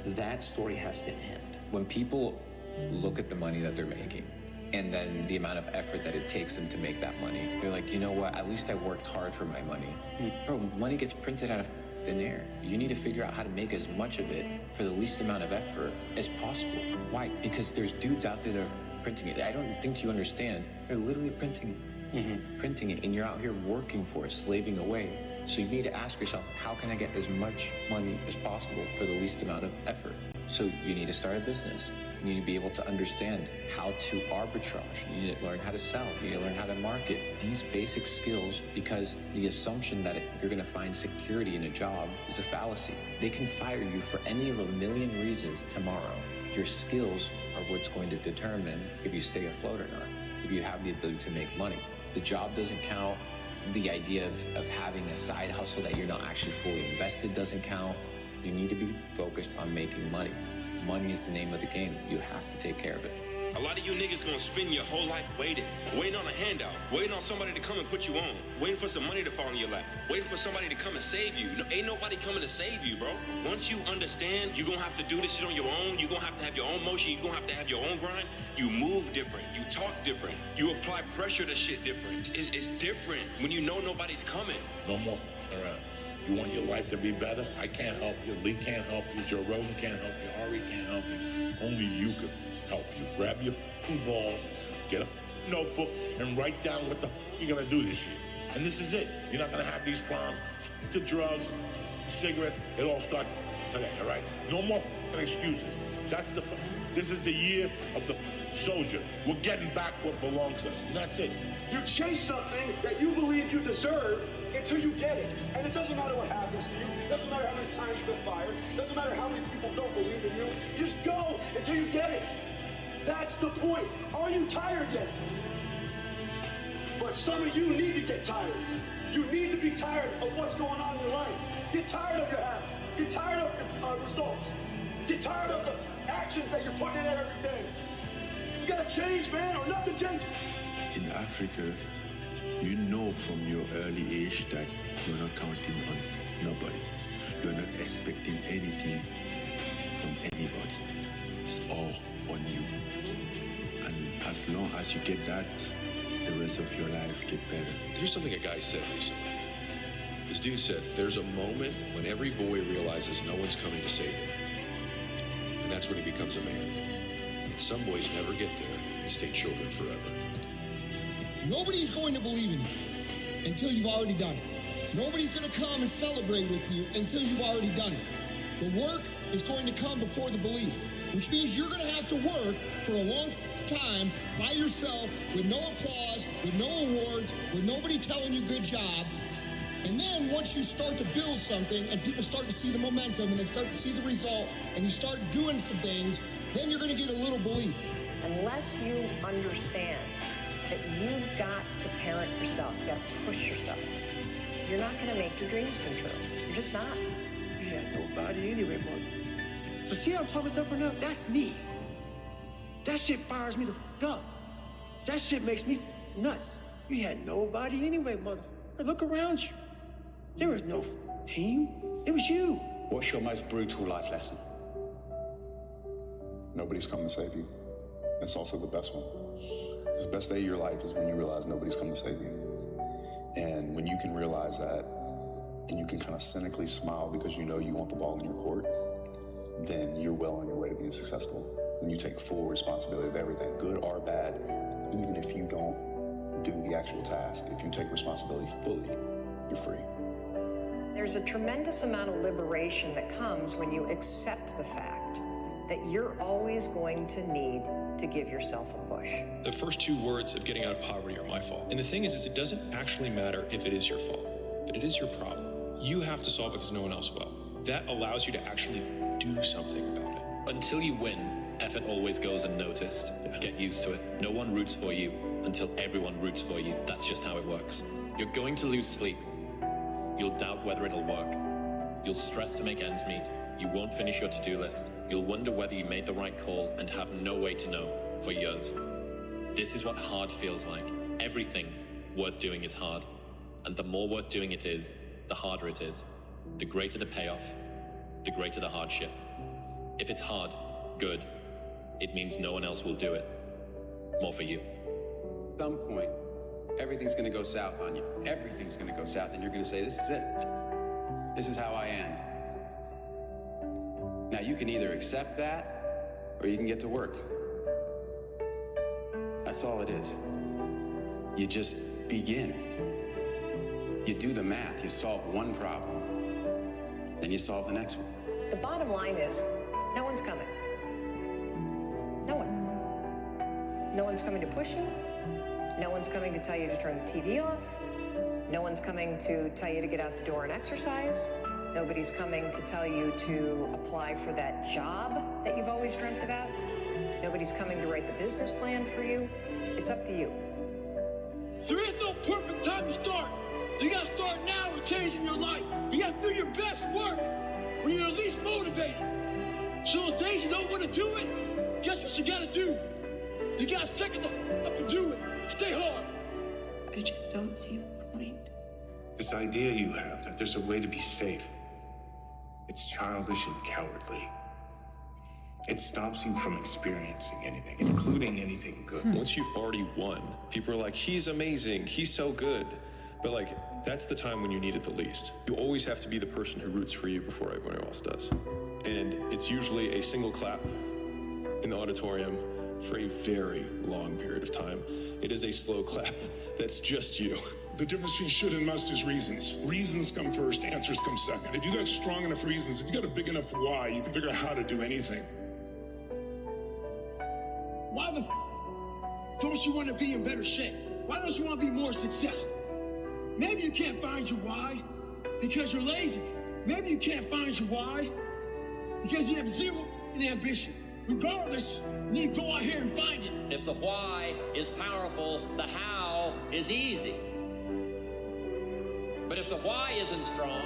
That story has to end. When people look at the money that they're making and then the amount of effort that it takes them to make that money, they're like, you know what, at least I worked hard for my money. Bro, money gets printed out of thin air. You need to figure out how to make as much of it for the least amount of effort as possible. Why? Because there's dudes out there that are printing it. I don't think you understand. They're literally printing it. Printing it, and you're out here working for it, slaving away. So you need to ask yourself, how can I get as much money as possible for the least amount of effort? So you need to start a business. You need to be able to understand how to arbitrage. You need to learn how to sell. You need to learn how to market. These basic skills, because the assumption that you're going to find security in a job is a fallacy. They can fire you for any of a million reasons tomorrow. Your skills are what's going to determine if you stay afloat or not, if you have the ability to make money. The job doesn't count. The idea of having a side hustle that you're not actually fully invested doesn't count. You need to be focused on making money. Money is the name of the game. You have to take care of it. A lot of you niggas gonna spend your whole life waiting on a handout, waiting on somebody to come and put you on, waiting for some money to fall in your lap, waiting for somebody to come and save you. No, ain't nobody coming to save you, bro. Once you understand you're gonna have to do this shit on your own, you're gonna have to have your own motion, you're gonna have to have your own grind, you move different, you talk different, you apply pressure to shit different. It's different when you know nobody's coming. No more around. You want your life to be better? I can't help you. Lee can't help you. Joe Rogan can't help you. Ari can't help you. Only you can help you. Grab your balls, get a notebook, and write down what the you're gonna do this year. And this is it. You're not gonna have these problems. The drugs, cigarettes, it all starts today, all right? No more excuses. This is the year of the soldier. We're getting back what belongs to us, and that's it. You chase something that you believe you deserve until you get it. And it doesn't matter what happens to you. It doesn't matter how many times you've been fired. It doesn't matter how many people don't believe in you. Just go until you get it. That's the point. Are you tired yet? But some of you need to get tired. You need to be tired of what's going on in your life. Get tired of your habits. Get tired of your results. Get tired of the actions that you're putting in every day. You gotta change, man, or nothing changes. In Africa, you know from your early age that you're not counting on nobody. You're not expecting anything from anybody. It's all on you. And as long as you get that, the rest of your life get better. Here's something a guy said recently. This dude said, there's a moment when every boy realizes no one's coming to save him. And that's when he becomes a man. And some boys never get there and stay children forever. Nobody's going to believe in you until you've already done it. Nobody's going to come and celebrate with you until you've already done it. The work is going to come before the belief, which means you're going to have to work for a long time by yourself with no applause, with no awards, with nobody telling you good job. And then once you start to build something and people start to see the momentum and they start to see the result and you start doing some things, then you're going to get a little belief. Unless you understand that you've got to parent yourself, you've got to push yourself, you're not going to make your dreams come true. You're just not. You had nobody anyway, mother. So see how I'm talking myself right now? That's me. That shit fires me the f up. That shit makes me nuts. You had nobody anyway, mother. Look around you. There was no team. It was you. What's your most brutal life lesson? Nobody's coming to save you. It's also the best one. The best day of your life is when you realize nobody's coming to save you. And when you can realize that, and you can kind of cynically smile because you know you want the ball in your court, then you're well on your way to being successful. When you take full responsibility of everything, good or bad, even if you don't do the actual task, if you take responsibility fully, you're free. There's a tremendous amount of liberation that comes when you accept the fact that you're always going to need to give yourself a push. The first two words of getting out of poverty are my fault. And the thing is it doesn't actually matter if it is your fault, but it is your problem. You have to solve it because no one else will. That allows you to actually do something about it. Until you win, effort always goes unnoticed. Get used to it. No one roots for you until everyone roots for you. That's just how it works. You're going to lose sleep. You'll doubt whether it'll work. You'll stress to make ends meet. You won't finish your to-do list. You'll wonder whether you made the right call and have no way to know for years. This is what hard feels like. Everything worth doing is hard. And the more worth doing it is, the harder it is. The greater the payoff, the greater the hardship. If it's hard, good. It means no one else will do it. More for you. At some point, everything's gonna go south on you. Everything's gonna go south, and you're gonna say, this is it. This is how I end. Now, you can either accept that, or you can get to work. That's all it is. You just begin. You do the math, you solve one problem, then you solve the next one. The bottom line is, no one's coming. No one. No one's coming to push you. No one's coming to tell you to turn the TV off. No one's coming to tell you to get out the door and exercise. Nobody's coming to tell you to apply for that job that you've always dreamt about. Nobody's coming to write the business plan for you. It's up to you. There is no perfect time to start. You gotta start now with changing your life. You gotta do your best work when you're the least motivated. So those days you don't want to do it, guess what you gotta do? You gotta second the up and do it. Stay hard. I just don't see the point. This idea you have that there's a way to be safe, it's childish and cowardly. It stops you from experiencing anything, including anything good. Once you've already won, people are like, he's amazing, he's so good. But like, that's the time when you need it the least. You always have to be the person who roots for you before everyone else does. And it's usually a single clap in the auditorium for a very long period of time. It is a slow clap that's just you. The difference between should and must is reasons. Reasons come first, answers come second. If you got strong enough reasons, if you got a big enough why, you can figure out how to do anything. Why the don't you want to be in better shape? Why don't you want to be more successful? Maybe you can't find your why because you're lazy. Maybe you can't find your why because you have zero in ambition. Regardless, you need to go out here and find it. If the why is powerful, the how is easy. But if the why isn't strong,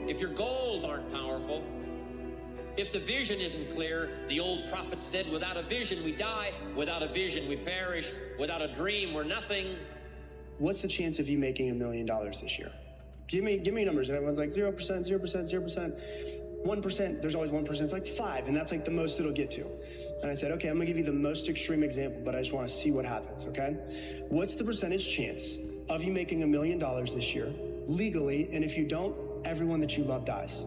if your goals aren't powerful, if the vision isn't clear, the old prophet said, without a vision we die, without a vision we perish, without a dream we're nothing. What's the chance of you making $1 million this year? Give me numbers, and everyone's like 0%, 0%, 0%. 1%, there's always 1%, it's like 5, and that's like the most it'll get to. And I said, okay, I'm gonna give you the most extreme example, but I just wanna see what happens, okay? What's the percentage chance of you making $1 million this year, legally, and if you don't, everyone that you love dies?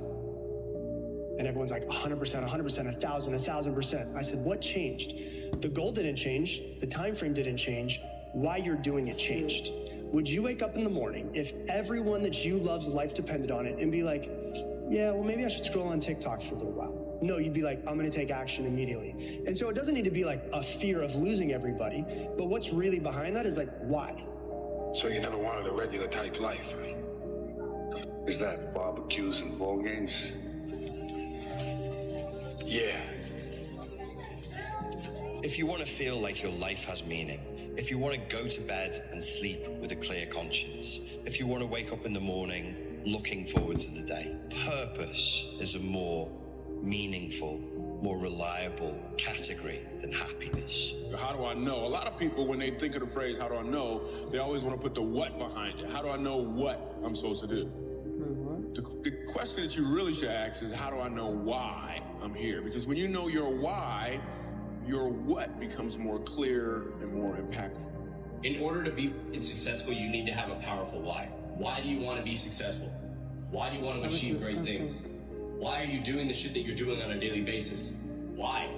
And everyone's like 100%, 100%, 1,000, 1,000%. I said, what changed? The goal didn't change, the time frame didn't change, why you're doing it changed. Would you wake up in the morning if everyone that you love's life depended on it and be like, yeah, well, maybe I should scroll on TikTok for a little while? No, you'd be like, I'm gonna take action immediately. And so it doesn't need to be like a fear of losing everybody, but what's really behind that is like, why? So you never wanted a regular type life, right? Is that barbecues and ball games? Yeah. If you want to feel like your life has meaning, if you want to go to bed and sleep with a clear conscience, if you want to wake up in the morning looking forward to the day, purpose is a more meaningful, more reliable category than happiness. How do I know? A lot of people, when they think of the phrase, how do I know, they always want to put the what behind it. How do I know what I'm supposed to do? The question that you really should ask is, how do I know why I'm here? Because when you know your why, your what becomes more clear and more impactful. In order to be successful, you need to have a powerful why. Why do you want to be successful? Why do you want to achieve great things? Why are you doing the shit that you're doing on a daily basis? Why?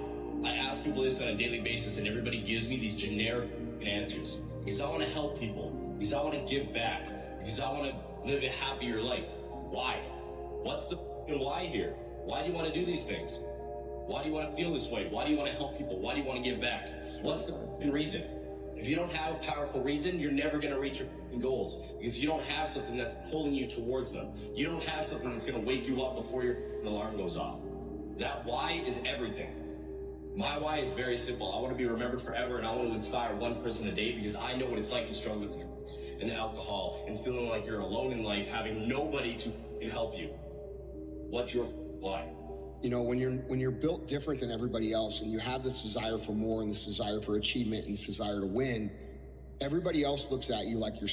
I ask people this on a daily basis and everybody gives me these generic answers. Because I want to help people. Because I want to give back. Because I want to live a happier life. Why? What's the why here? Why do you want to do these things? Why do you want to feel this way? Why do you want to help people? Why do you want to give back? What's the reason? If you don't have a powerful reason, you're never going to reach your goals because you don't have something that's pulling you towards them. You don't have something that's going to wake you up before your alarm goes off. That why is everything. My why is very simple. I want to be remembered forever and I want to inspire one person a day because I know what it's like to struggle with drugs and alcohol and feeling like you're alone in life, having nobody to help you. What's your why? You know, when you're built different than everybody else and you have this desire for more and this desire for achievement and this desire to win, everybody else looks at you like you're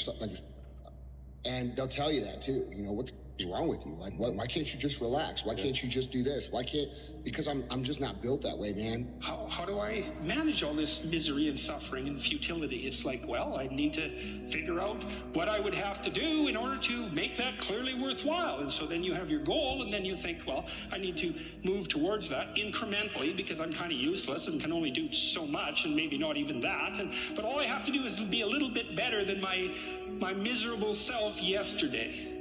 and they'll tell you that too. You know, what's wrong with you? Like, why can't you just relax? Why can't you just do this? Why can't, because I'm just not built that way, man. How do I manage all this misery and suffering and futility? It's like, well, I need to figure out what I would have to do in order to make that clearly worthwhile. And so then you have your goal and then you think, well, I need to move towards that incrementally because I'm kind of useless and can only do so much and maybe not even that. But all I have to do is be a little bit better than my miserable self yesterday.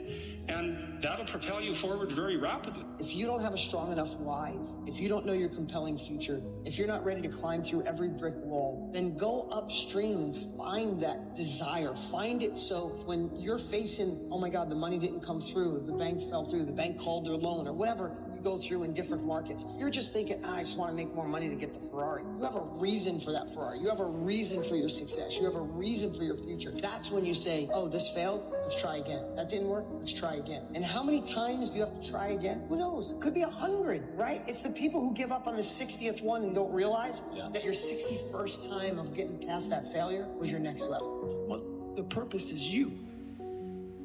And that'll propel you forward very rapidly. If you don't have a strong enough why, if you don't know your compelling future, if you're not ready to climb through every brick wall, then go upstream and find that desire. Find it so when you're facing, oh my God, the money didn't come through, the bank fell through, the bank called their loan, or whatever you go through in different markets. You're just thinking, I just want to make more money to get the Ferrari. You have a reason for that Ferrari. You have a reason for your success. You have a reason for your future. That's when you say, oh, this failed, let's try again. That didn't work, let's try again. And how many times do you have to try again? Who knows? It could be 100, right? It's the people who give up on the 60th one and don't realize that your 61st time of getting past that failure was your next level. Well, the purpose is you.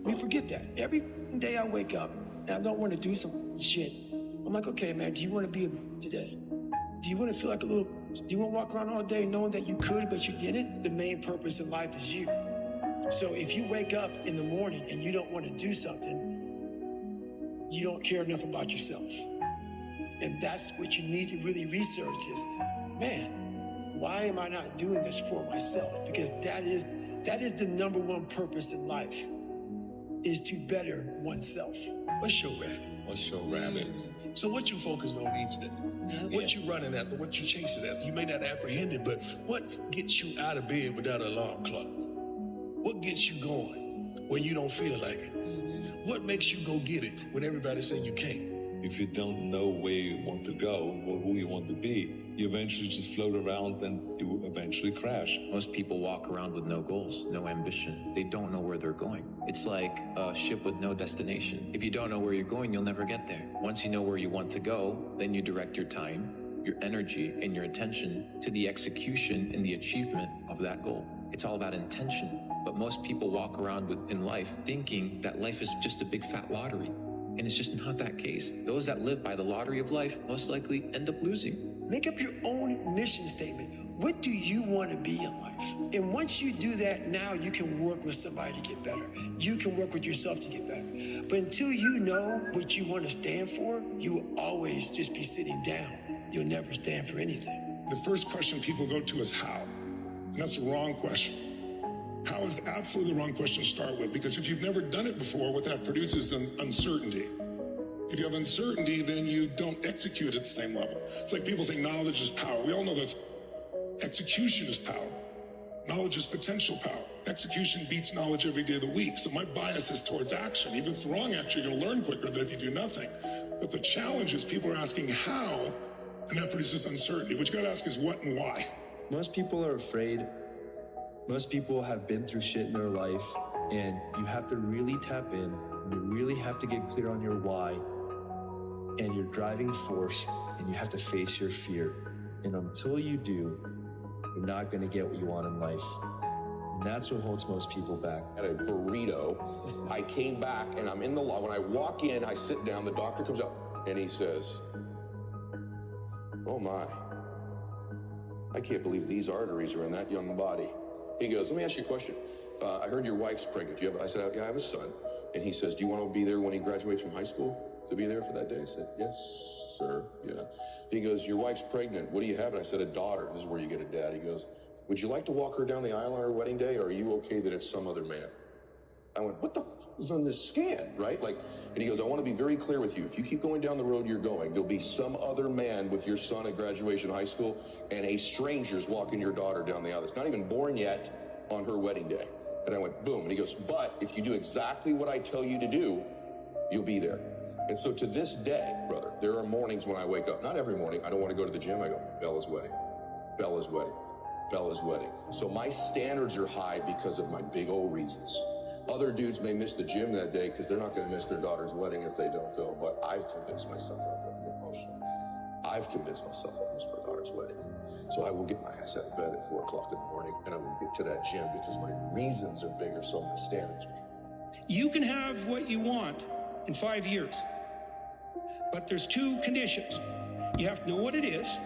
We forget that. Every day I wake up and I don't want to do some shit. I'm like, okay, man, do you want to be a today? Do you want to feel like a little, do you want to walk around all day knowing that you could, but you didn't? The main purpose in life is you. So if you wake up in the morning and you don't want to do something, you don't care enough about yourself. And that's what you need to really research is, man, why am I not doing this for myself? Because that is the number one purpose in life, is to better oneself. What's your rabbit? What's your rabbit? So what you focus on each day? What you running after? What you chasing after? You may not apprehend it, but what gets you out of bed without an alarm clock? What gets you going when you don't feel like it? What makes you go get it when everybody say you can't? If you don't know where you want to go or who you want to be, you eventually just float around and you will eventually crash. Most people walk around with no goals, no ambition. They don't know where they're going. It's like a ship with no destination. If you don't know where you're going, you'll never get there. Once you know where you want to go, then you direct your time, your energy, and your attention to the execution and the achievement of that goal. It's all about intention. But most people walk around in life thinking that life is just a big fat lottery. And it's just not that case. Those that live by the lottery of life most likely end up losing. Make up your own mission statement. What do you want to be in life? And once you do that, now you can work with somebody to get better. You can work with yourself to get better. But until you know what you want to stand for, you will always just be sitting down. You'll never stand for anything. The first question people go to is how? And that's the wrong question. How is absolutely the wrong question to start with, because if you've never done it before, what that produces is uncertainty. If you have uncertainty, then you don't execute at the same level. It's like people say knowledge is power. We all know that execution is power. Knowledge is potential power. Execution beats knowledge every day of the week. So my bias is towards action. Even if it's the wrong action, you're going to learn quicker than if you do nothing. But the challenge is people are asking how, and that produces uncertainty. What you got to ask is what and why. Most people are afraid Most people have been through shit in their life, and you have to really tap in, and you really have to get clear on your why and your driving force, and you have to face your fear. And until you do, you're not going to get what you want in life. And that's what holds most people back. At a burrito, I came back and I'm in the law. When I walk in, I sit down, the doctor comes up and he says, "Oh my, I can't believe these arteries are in that young body." He goes, "Let me ask you a question. I heard your wife's pregnant. I said, "Yeah, I have a son." And he says, "Do you want to be there when he graduates from high school to be there for that day?" I said, "Yes, sir, yeah." He goes, "Your wife's pregnant. What do you have?" And I said, "A daughter." This is where you get a dad. He goes, "Would you like to walk her down the aisle on her wedding day, or are you okay that it's some other man?" I went, "What the f is on this scan?" Right? And he goes, "I want to be very clear with you. If you keep going down the road you're going, there'll be some other man with your son at graduation high school, and a stranger's walking your daughter down the aisle that's not even born yet on her wedding day." And I went, boom. And he goes, "But if you do exactly what I tell you to do, you'll be there." And so to this day, brother, there are mornings when I wake up, not every morning, I don't want to go to the gym. I go, Bella's wedding, Bella's wedding, Bella's wedding. So my standards are high because of my big old reasons. Other dudes may miss the gym that day because they're not going to miss their daughter's wedding if they don't go. But I've convinced myself I'm getting emotional. I've convinced myself I'll miss my daughter's wedding. So I will get my ass out of bed at 4 o'clock in the morning and I will get to that gym because my reasons are bigger, so my standards are. You can have what you want in 5 years, but there's 2 conditions. You have to know what it is,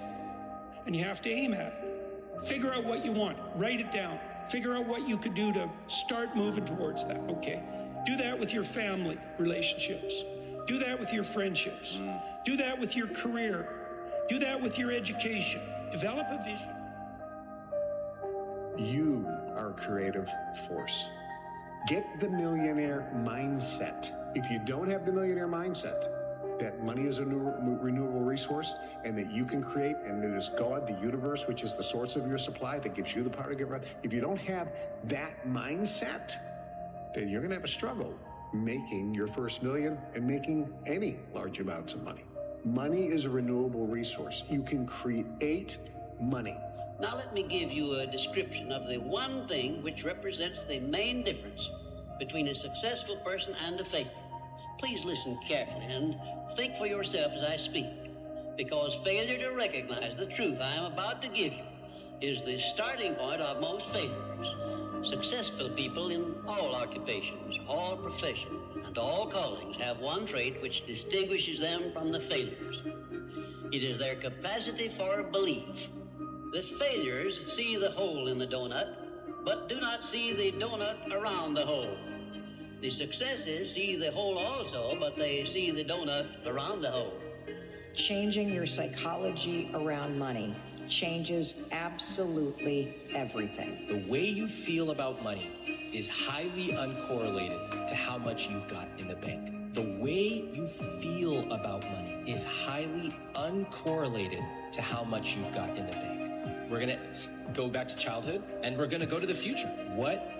and you have to aim at it. Figure out what you want, write it down. Figure out what you could do to start moving towards that, okay? Do that with your family relationships. Do that with your friendships. Do that with your career. Do that with your education. Develop a vision. You are a creative force. Get the millionaire mindset. If you don't have the millionaire mindset, that money is a renewable resource and that you can create, and it is God, the universe, which is the source of your supply that gives you the power to give birth. If you don't have that mindset, then you're going to have a struggle making your first million and making any large amounts of money. Money is a renewable resource. You can create money. Now let me give you a description of the one thing which represents the main difference between a successful person and a failure. Please listen carefully and think for yourself as I speak, because failure to recognize the truth I am about to give you is the starting point of most failures. Successful people in all occupations, all professions, and all callings have one trait which distinguishes them from the failures. It is their capacity for belief. The failures see the hole in the donut, but do not see the donut around the hole. The successes see the hole also, but they see the donut around the hole. Changing your psychology around money changes absolutely everything. The way you feel about money is highly uncorrelated to how much you've got in the bank. The way you feel about money is highly uncorrelated to how much you've got in the bank. We're gonna go back to childhood and we're gonna go to the future. What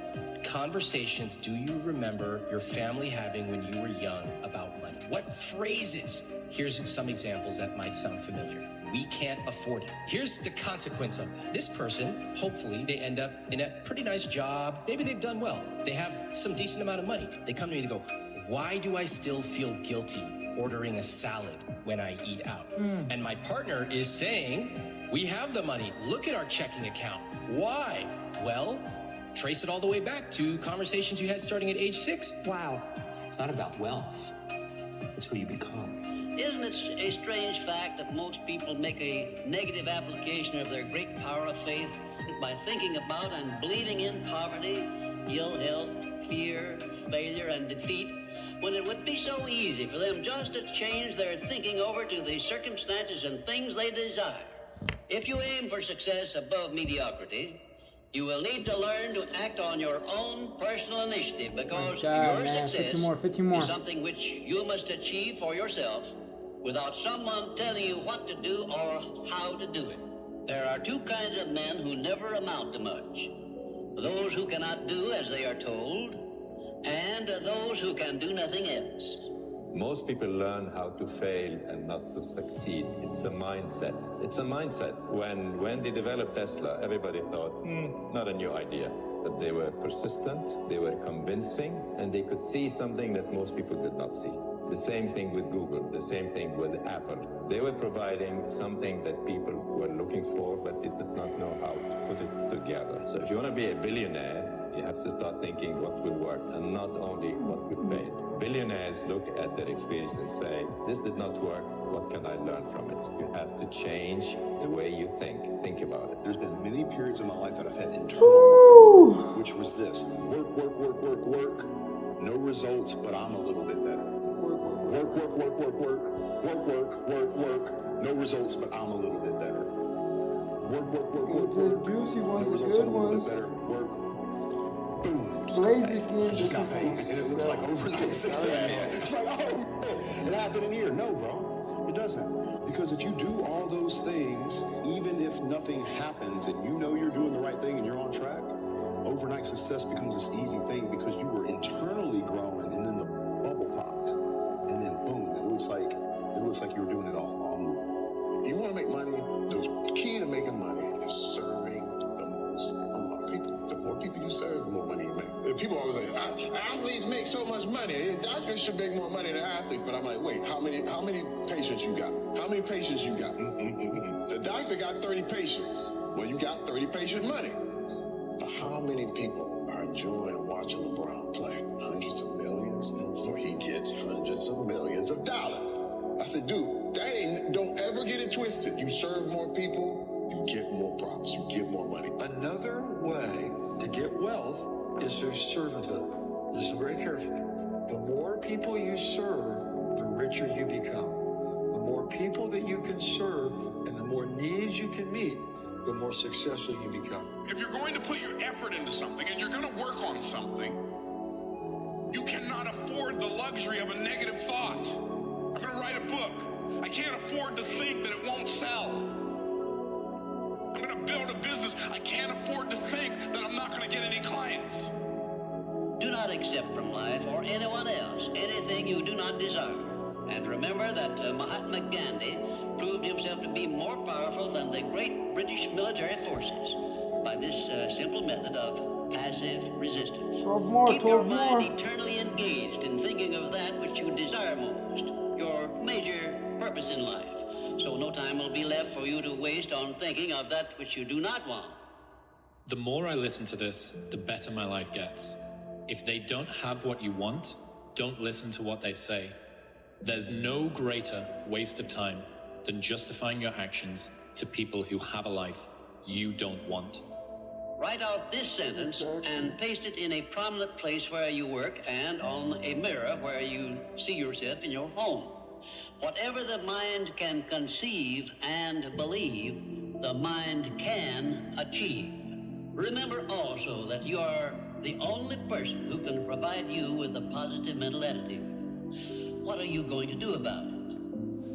conversations do you remember your family having when you were young about money? What phrases? Here's some examples that might sound familiar. We can't afford it. Here's the consequence of that. This person, hopefully, they end up in a pretty nice job. Maybe they've done well. They have some decent amount of money. They come to me and they go, "Why do I still feel guilty ordering a salad when I eat out?" And my partner is saying, "We have the money. Look at our checking account. Why?" Well, trace it all the way back to conversations you had starting at age 6. Wow. It's not about wealth. It's who you become. Isn't it a strange fact that most people make a negative application of their great power of faith by thinking about and believing in poverty, ill health, fear, failure, and defeat, when it would be so easy for them just to change their thinking over to the circumstances and things they desire? If you aim for success above mediocrity, you will need to learn to act on your own personal initiative, because your success 15 more. is something which you must achieve for yourself without someone telling you what to do or how to do it. There are 2 kinds of men who never amount to much: those who cannot do as they are told, and those who can do nothing else. Most people learn how to fail and not to succeed. It's a mindset. It's a mindset. When they developed Tesla, everybody thought, not a new idea. But they were persistent, they were convincing, and they could see something that most people did not see. The same thing with Google, the same thing with Apple. They were providing something that people were looking for, but they did not know how to put it together. So if you want to be a billionaire, you have to start thinking what will work and not only what will fail. Billionaires look at their experience and say, this did not work, what can I learn from it? You have to change the way you think. Think about it. There's been many periods in my life that I've had internal work, which was this: work, work, work, work, work, no results, but I'm a little bit better. Work, work, work, work, work, work, work, work, work, work, no results, but I'm a little bit better. Work, work, work, work, work, juicy no ones, the results, good I'm a little ones. bit better. Work, boom, just got paid. And it looks like overnight success. It's like, oh, man, it happened in a year. No, bro, it doesn't. Because if you do all those things, even if nothing happens and you know you're doing the right thing and you're on track, overnight success becomes this easy thing because you were internally growing and then the bubble popped. And then boom, it looks like you're doing it all. You want to make money, the key to making money is serving the most amount of people. The more people you serve, the more money you make. And people always say, athletes make so much money. Doctors should make more money than athletes. But I'm like, wait, how many patients you got? How many patients you got? The doctor got 30 patients. Well, you got 30 patient money. But how many people are enjoying watching LeBron play? Hundreds of millions. So he gets hundreds of millions of dollars. I said, dude, don't ever get it twisted. You serve more people, you get more props, you get more money. Another way to get wealth is through servanthood. Listen very carefully. The more people you serve, the richer you become. The more people that you can serve and the more needs you can meet, the more successful you become. If you're going to put your effort into something and you're going to work on something, you cannot afford the luxury of a negative thought. I'm going to write a book. I can't afford to think that it won't sell. I'm going to build a business. I can't afford to think that I'm not going to get any clients. Do not accept from life or anyone else anything you do not desire. And remember that Mahatma Gandhi proved himself to be more powerful than the great British military forces by this simple method of passive resistance. Keep your mind eternally engaged in thinking of that which you desire most, your major purpose in life. So no time will be left for you to waste on thinking of that which you do not want. The more I listen to this, the better my life gets. If they don't have what you want, don't listen to what they say. There's no greater waste of time than justifying your actions to people who have a life you don't want. Write out this sentence and paste it in a prominent place where you work and on a mirror where you see yourself in your home. Whatever the mind can conceive and believe, the mind can achieve. Remember also that you are the only person who can provide you with a positive mental attitude. What are you going to do about it?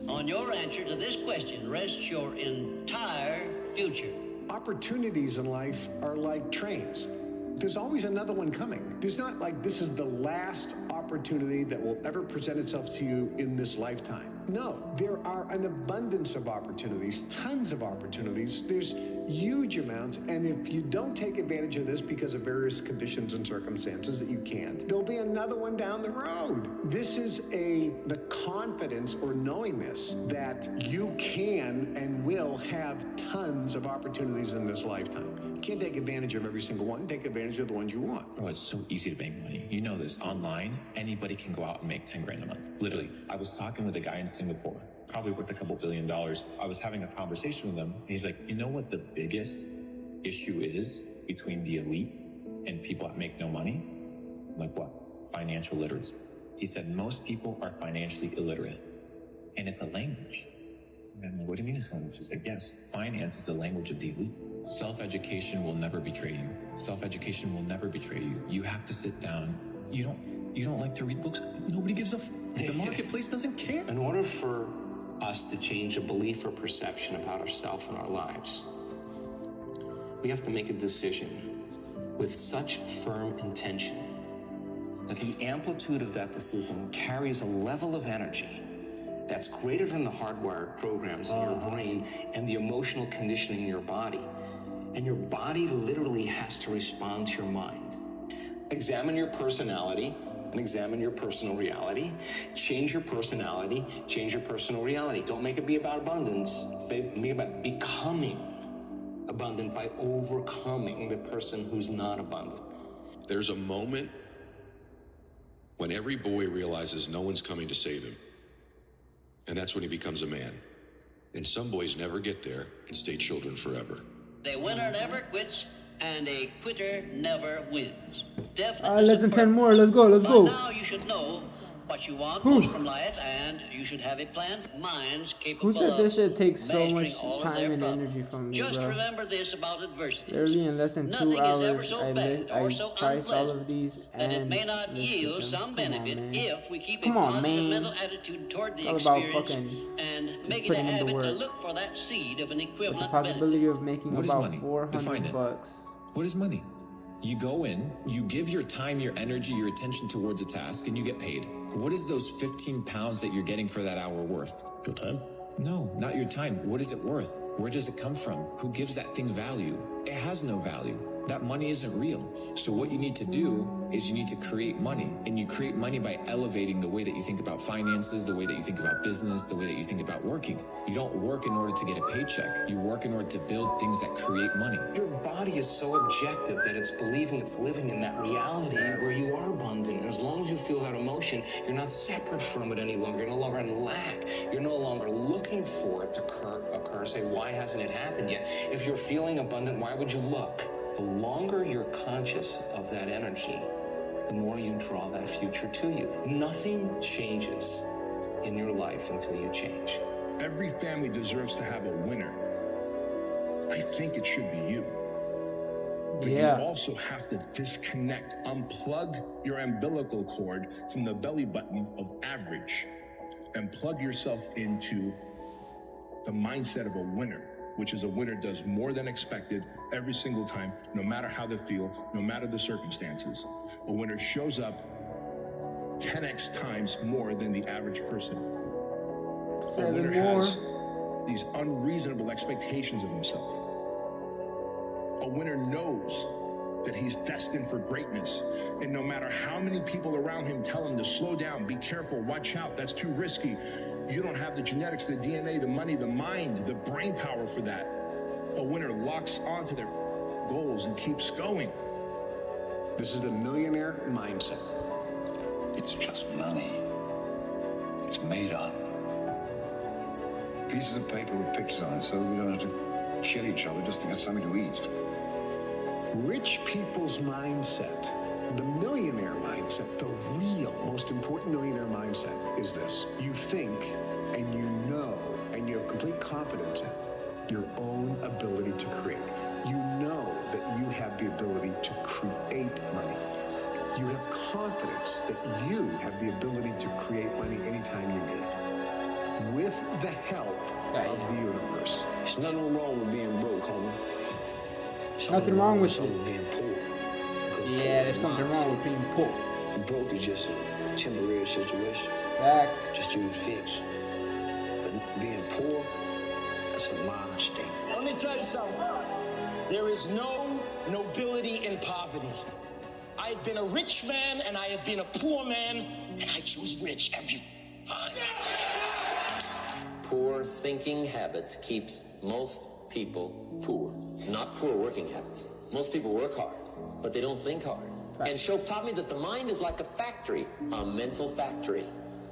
On your answer to this question rests your entire future. Opportunities in life are like trains. There's always another one coming. There's not like this is the last opportunity that will ever present itself to you in this lifetime. No, there are an abundance of opportunities, tons of opportunities. There's huge amounts, and if you don't take advantage of this because of various conditions and circumstances that you can't, there'll be another one down the road. This is the confidence or knowing this, that you can and will have tons of opportunities in this lifetime. You can't take advantage of every single one. Take advantage of the ones you want. Oh, it's so easy to make money. You know this. Online, anybody can go out and make 10 grand a month. Literally, I was talking with a guy in Singapore, probably worth a couple $1 billion. I was having a conversation with him. And he's like, you know what the biggest issue is between the elite and people that make no money? I'm like, what? Financial literacy. He said, most people are financially illiterate. And it's a language. And I'm like, what do you mean it's a language? He's like, yes, finance is the language of the elite. Self-education will never betray you. Self-education will never betray you. You have to sit down. You don't like to read books. Nobody gives a f. The marketplace doesn't care. In order for us to change a belief or perception about ourselves and our lives, we have to make a decision with such firm intention that the amplitude of that decision carries a level of energy that's greater than the hardwired programs in your brain and the emotional conditioning in your body. And your body literally has to respond to your mind. Examine your personality and examine your personal reality. Change your personality, change your personal reality. Don't make it be about abundance. Make it about becoming abundant by overcoming the person who's not abundant. There's a moment when every boy realizes no one's coming to save him. And that's when he becomes a man. And some boys never get there and stay children forever. A winner never quits, and a quitter never wins. Definitely. Less than 10 more. Let's go. Let's By go. now you should know what you want most from life, and you should have a plan. Minds capable Who said this shit takes so mastering much all of time their and problems. energy from me, Just bro? remember this about adversity. Literally in less than Nothing 2 is ever hours, so I bad or so priced all unpleasant of these that it and may not listed yield them. some Come on, benefit man. if we keep Come a on, positive man. mental attitude toward the It's all about experience fucking and just make it a putting in the habit to work. look for that seed of an With the equivalent possibility of making What is about money? 400 Define it. bucks. What is money? You go in, you give your time, your energy, your attention towards a task, and you get paid. What is those 15 pounds that you're getting for that hour worth? Your time? No, not your time. What is it worth? Where does it come from? Who gives that thing value? It has no value. That money isn't real. So what you need to do is you need to create money. And you create money by elevating the way that you think about finances, the way that you think about business, the way that you think about working. You don't work in order to get a paycheck. You work in order to build things that create money. Your body is so objective that it's believing it's living in that reality where you are abundant. And as long as you feel that emotion, you're not separate from it any longer. You're no longer in lack. You're no longer looking for it to occur. Say, why hasn't it happened yet? If you're feeling abundant, why would you look? The longer you're conscious of that energy, the more you draw that future to you. Nothing changes in your life until you change. Every family deserves to have a winner. I think it should be you. But Yeah. you also have to disconnect, unplug your umbilical cord from the belly button of average and plug yourself into the mindset of a winner, which is a winner does more than expected every single time, no matter how they feel, no matter the circumstances. A winner shows up 10x times more than the average person. A 7 winner more. has these unreasonable expectations of himself. A winner knows that he's destined for greatness. And no matter how many people around him tell him to slow down, be careful, watch out, that's too risky, you don't have the genetics, the DNA, the money, the mind, the brain power for that. A winner locks onto their goals and keeps going. This is the millionaire mindset. It's just money. It's made up. Pieces of paper with pictures on it so we don't have to kill each other just to get something to eat. Rich people's mindset, the millionaire mindset, the real most important millionaire mindset is this. You think and you know and you have complete confidence in your own ability to create. You know that you have the ability to create money. You have confidence that you have the ability to create money anytime you need. With the help of the universe. There's nothing wrong with being broke, homie. Nothing wrong with it. being poor. Yeah, there's something wrong with being poor. Broke is just a temporary situation. Facts. Just you fix. But being poor, that's a mind state. Let me tell you something. There is no nobility in poverty. I have been a rich man and I have been a poor man, and I choose rich every time. Poor thinking habits keeps most people poor. Not poor working habits. Most people work hard, but they don't think hard. And Shope taught me that the mind is like a factory, a mental factory.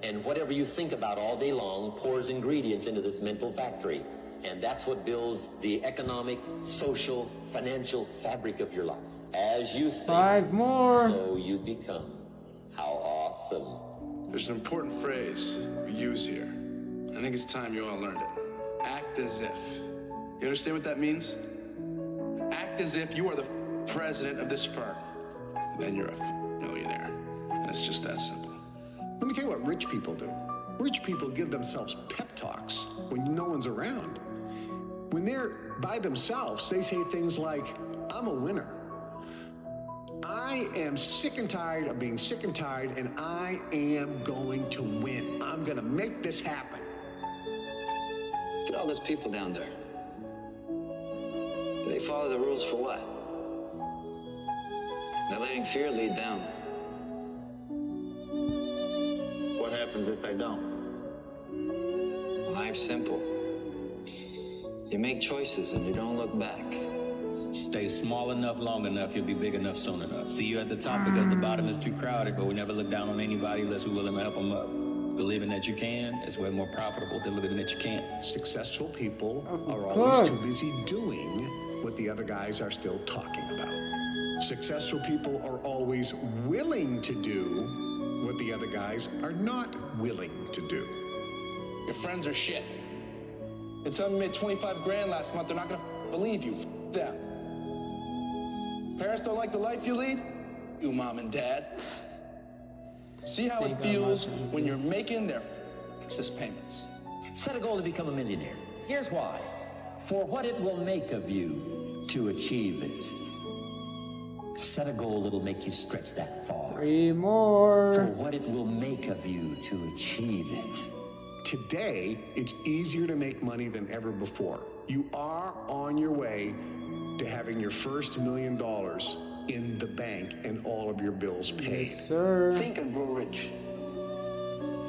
And whatever you think about all day long pours ingredients into this mental factory. And that's what builds the economic, social, financial fabric of your life. As you think, 5 more. so you become. How awesome. There's an important phrase we use here. I think it's time you all learned it. Act as if. You understand what that means? Act as if you are the president of this firm. And then you're a millionaire. And it's just that simple. Let me tell you what rich people do. Rich people give themselves pep talks when no one's around. When they're by themselves, they say things like, I'm a winner. I am sick and tired of being sick and tired, and I am going to win. I'm going to make this happen. Look at all those people down there. They follow the rules for what? They're letting fear lead them. What happens if I don't? Life's simple. You make choices and you don't look back. Stay small enough, long enough, you'll be big enough soon enough. See you at the top because the bottom is too crowded, but we never look down on anybody unless we're willing to help them up. Believing that you can is way more profitable than believing that you can't. Successful people are always too busy doing what the other guys are still talking about. Successful people are always willing to do what the other guys are not willing to do. Your friends are shit. They tell me you made 25 grand last month. They're not gonna believe you. F them. Parents don't like the life you lead? You, mom and dad. See how it feels when you're making their excess payments. Set a goal to become a millionaire. Here's why. For what it will make of you to achieve it. Set a goal that'll make you stretch that far. 3 more. For what it will make of you to achieve it. Today, it's easier to make money than ever before. You are on your way to having your first $1 million in the bank and all of your bills paid. Yes, sir. Think and grow rich.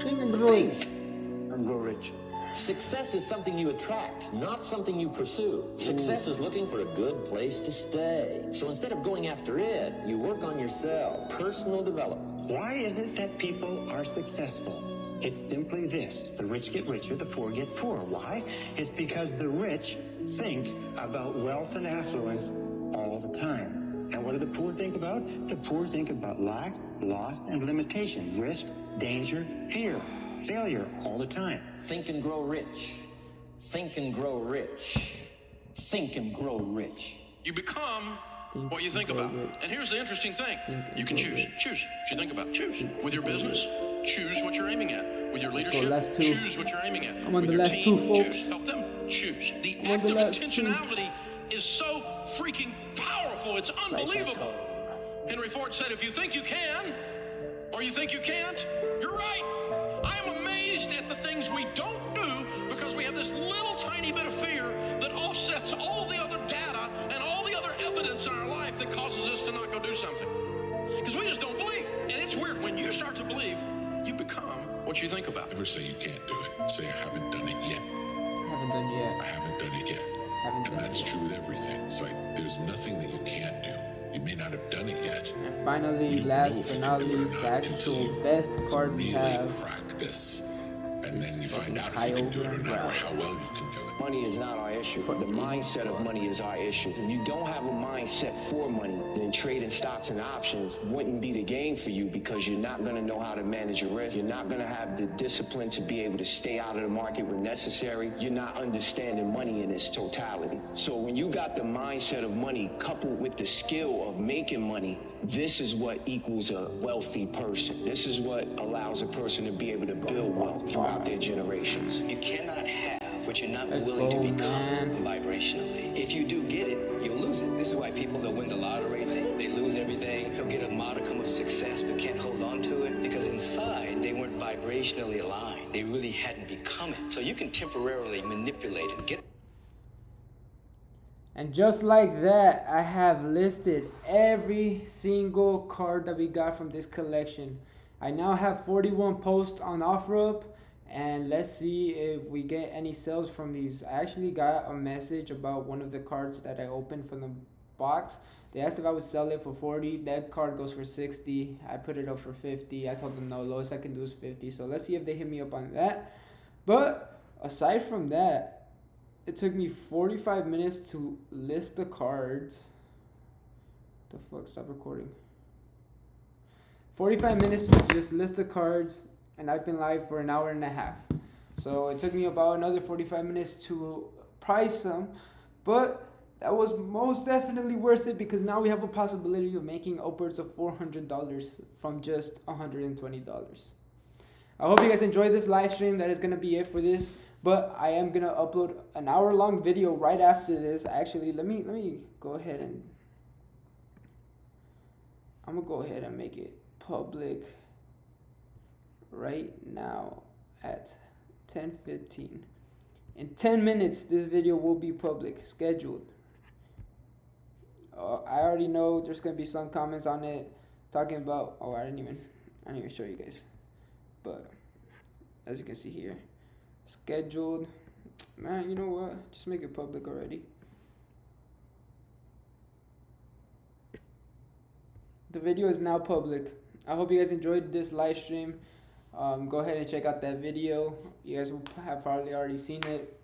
Think and grow rich. And grow rich. Success is something you attract, not something you pursue. Success is looking for a good place to stay. So instead of going after it, you work on yourself. Personal development. Why is it that people are successful? It's simply this. The rich get richer, the poor get poorer. Why? It's because the rich think about wealth and affluence all the time. And what do the poor think about? The poor think about lack, loss, and limitation. Risk, danger, fear, failure all the time. Think and grow rich. Think and grow rich. Think and grow rich. You become what you think about. And here's the interesting thing. You can choose. Choose what you think about. Choose. With your business, choose what you're aiming at. With your leadership, choose what you're aiming at. I'm on with the your last team, 2, folks. choose. Help them choose. The act of intentionality is so freaking powerful. It's unbelievable. Henry Ford said, if you think you can, or you think you can't, you're right. I am amazed at the things we don't do because we have this little tiny bit of fear that offsets all the other data and all the other evidence in our life that causes us to not go do something. Because we just don't believe. And it's weird. When you start to believe, you become what you think about. Never say you can't do it. Say I haven't done it yet. Haven't done yet. I haven't done it yet. And that's true with everything. It's like there's nothing that you can't do. You may not have done it yet. And finally, last but not least, the actual best card we have. Practice. And then you find out if you can do it or not, or how well you can do it. Money is not our issue. The mindset of money is our issue. If you don't have a mindset for money, then trading stocks and options wouldn't be the game for you because you're not going to know how to manage your risk. You're not going to have the discipline to be able to stay out of the market when necessary. You're not understanding money in its totality. So when you got the mindset of money coupled with the skill of making money, this is what equals a wealthy person. This is what allows a person to be able to build wealth throughout their generations. You cannot have what you're not willing to become vibrationally. If you do get it, you'll lose it. This is why people that win the lottery, they lose everything. They'll get a modicum of success but can't hold on to it because inside they weren't vibrationally aligned. They really hadn't become it. So you can temporarily manipulate and get. And just like that, I have listed every single card that we got from this collection. I now have 41 posts on Offerup, and let's see if we get any sales from these. I actually got a message about one of the cards that I opened from the box. They asked if I would sell it for 40. That card goes for 60. I put it up for 50. I told them no, lowest I can do is 50. So let's see if they hit me up on that. But aside from that, it took me 45 minutes to list the cards. The fuck, stop recording. 45 minutes to just list the cards, and I've been live for an hour and a half. So it took me about another 45 minutes to price them, but that was most definitely worth it because now we have a possibility of making upwards of $400 from just $120. I hope you guys enjoyed this live stream. That is going to be it for this. But I am going to upload an hour-long video right after this. Actually, let me go ahead and... I'm going to go ahead and make it public right now at 10:15. In 10 minutes, this video will be public, scheduled. I already know there's gonna be some comments on it talking about. Oh, I didn't even show you guys, but as you can see here, scheduled. Man, you know what? Just make it public already. The video is now public. I hope you guys enjoyed this live stream. Go ahead and check out that video. You guys will have probably already seen it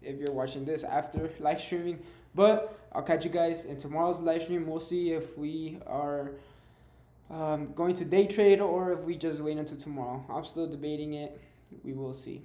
if you're watching this after live streaming. But I'll catch you guys in tomorrow's live stream. We'll see if we are going to day trade or if we just wait until tomorrow. I'm still debating it. We will see.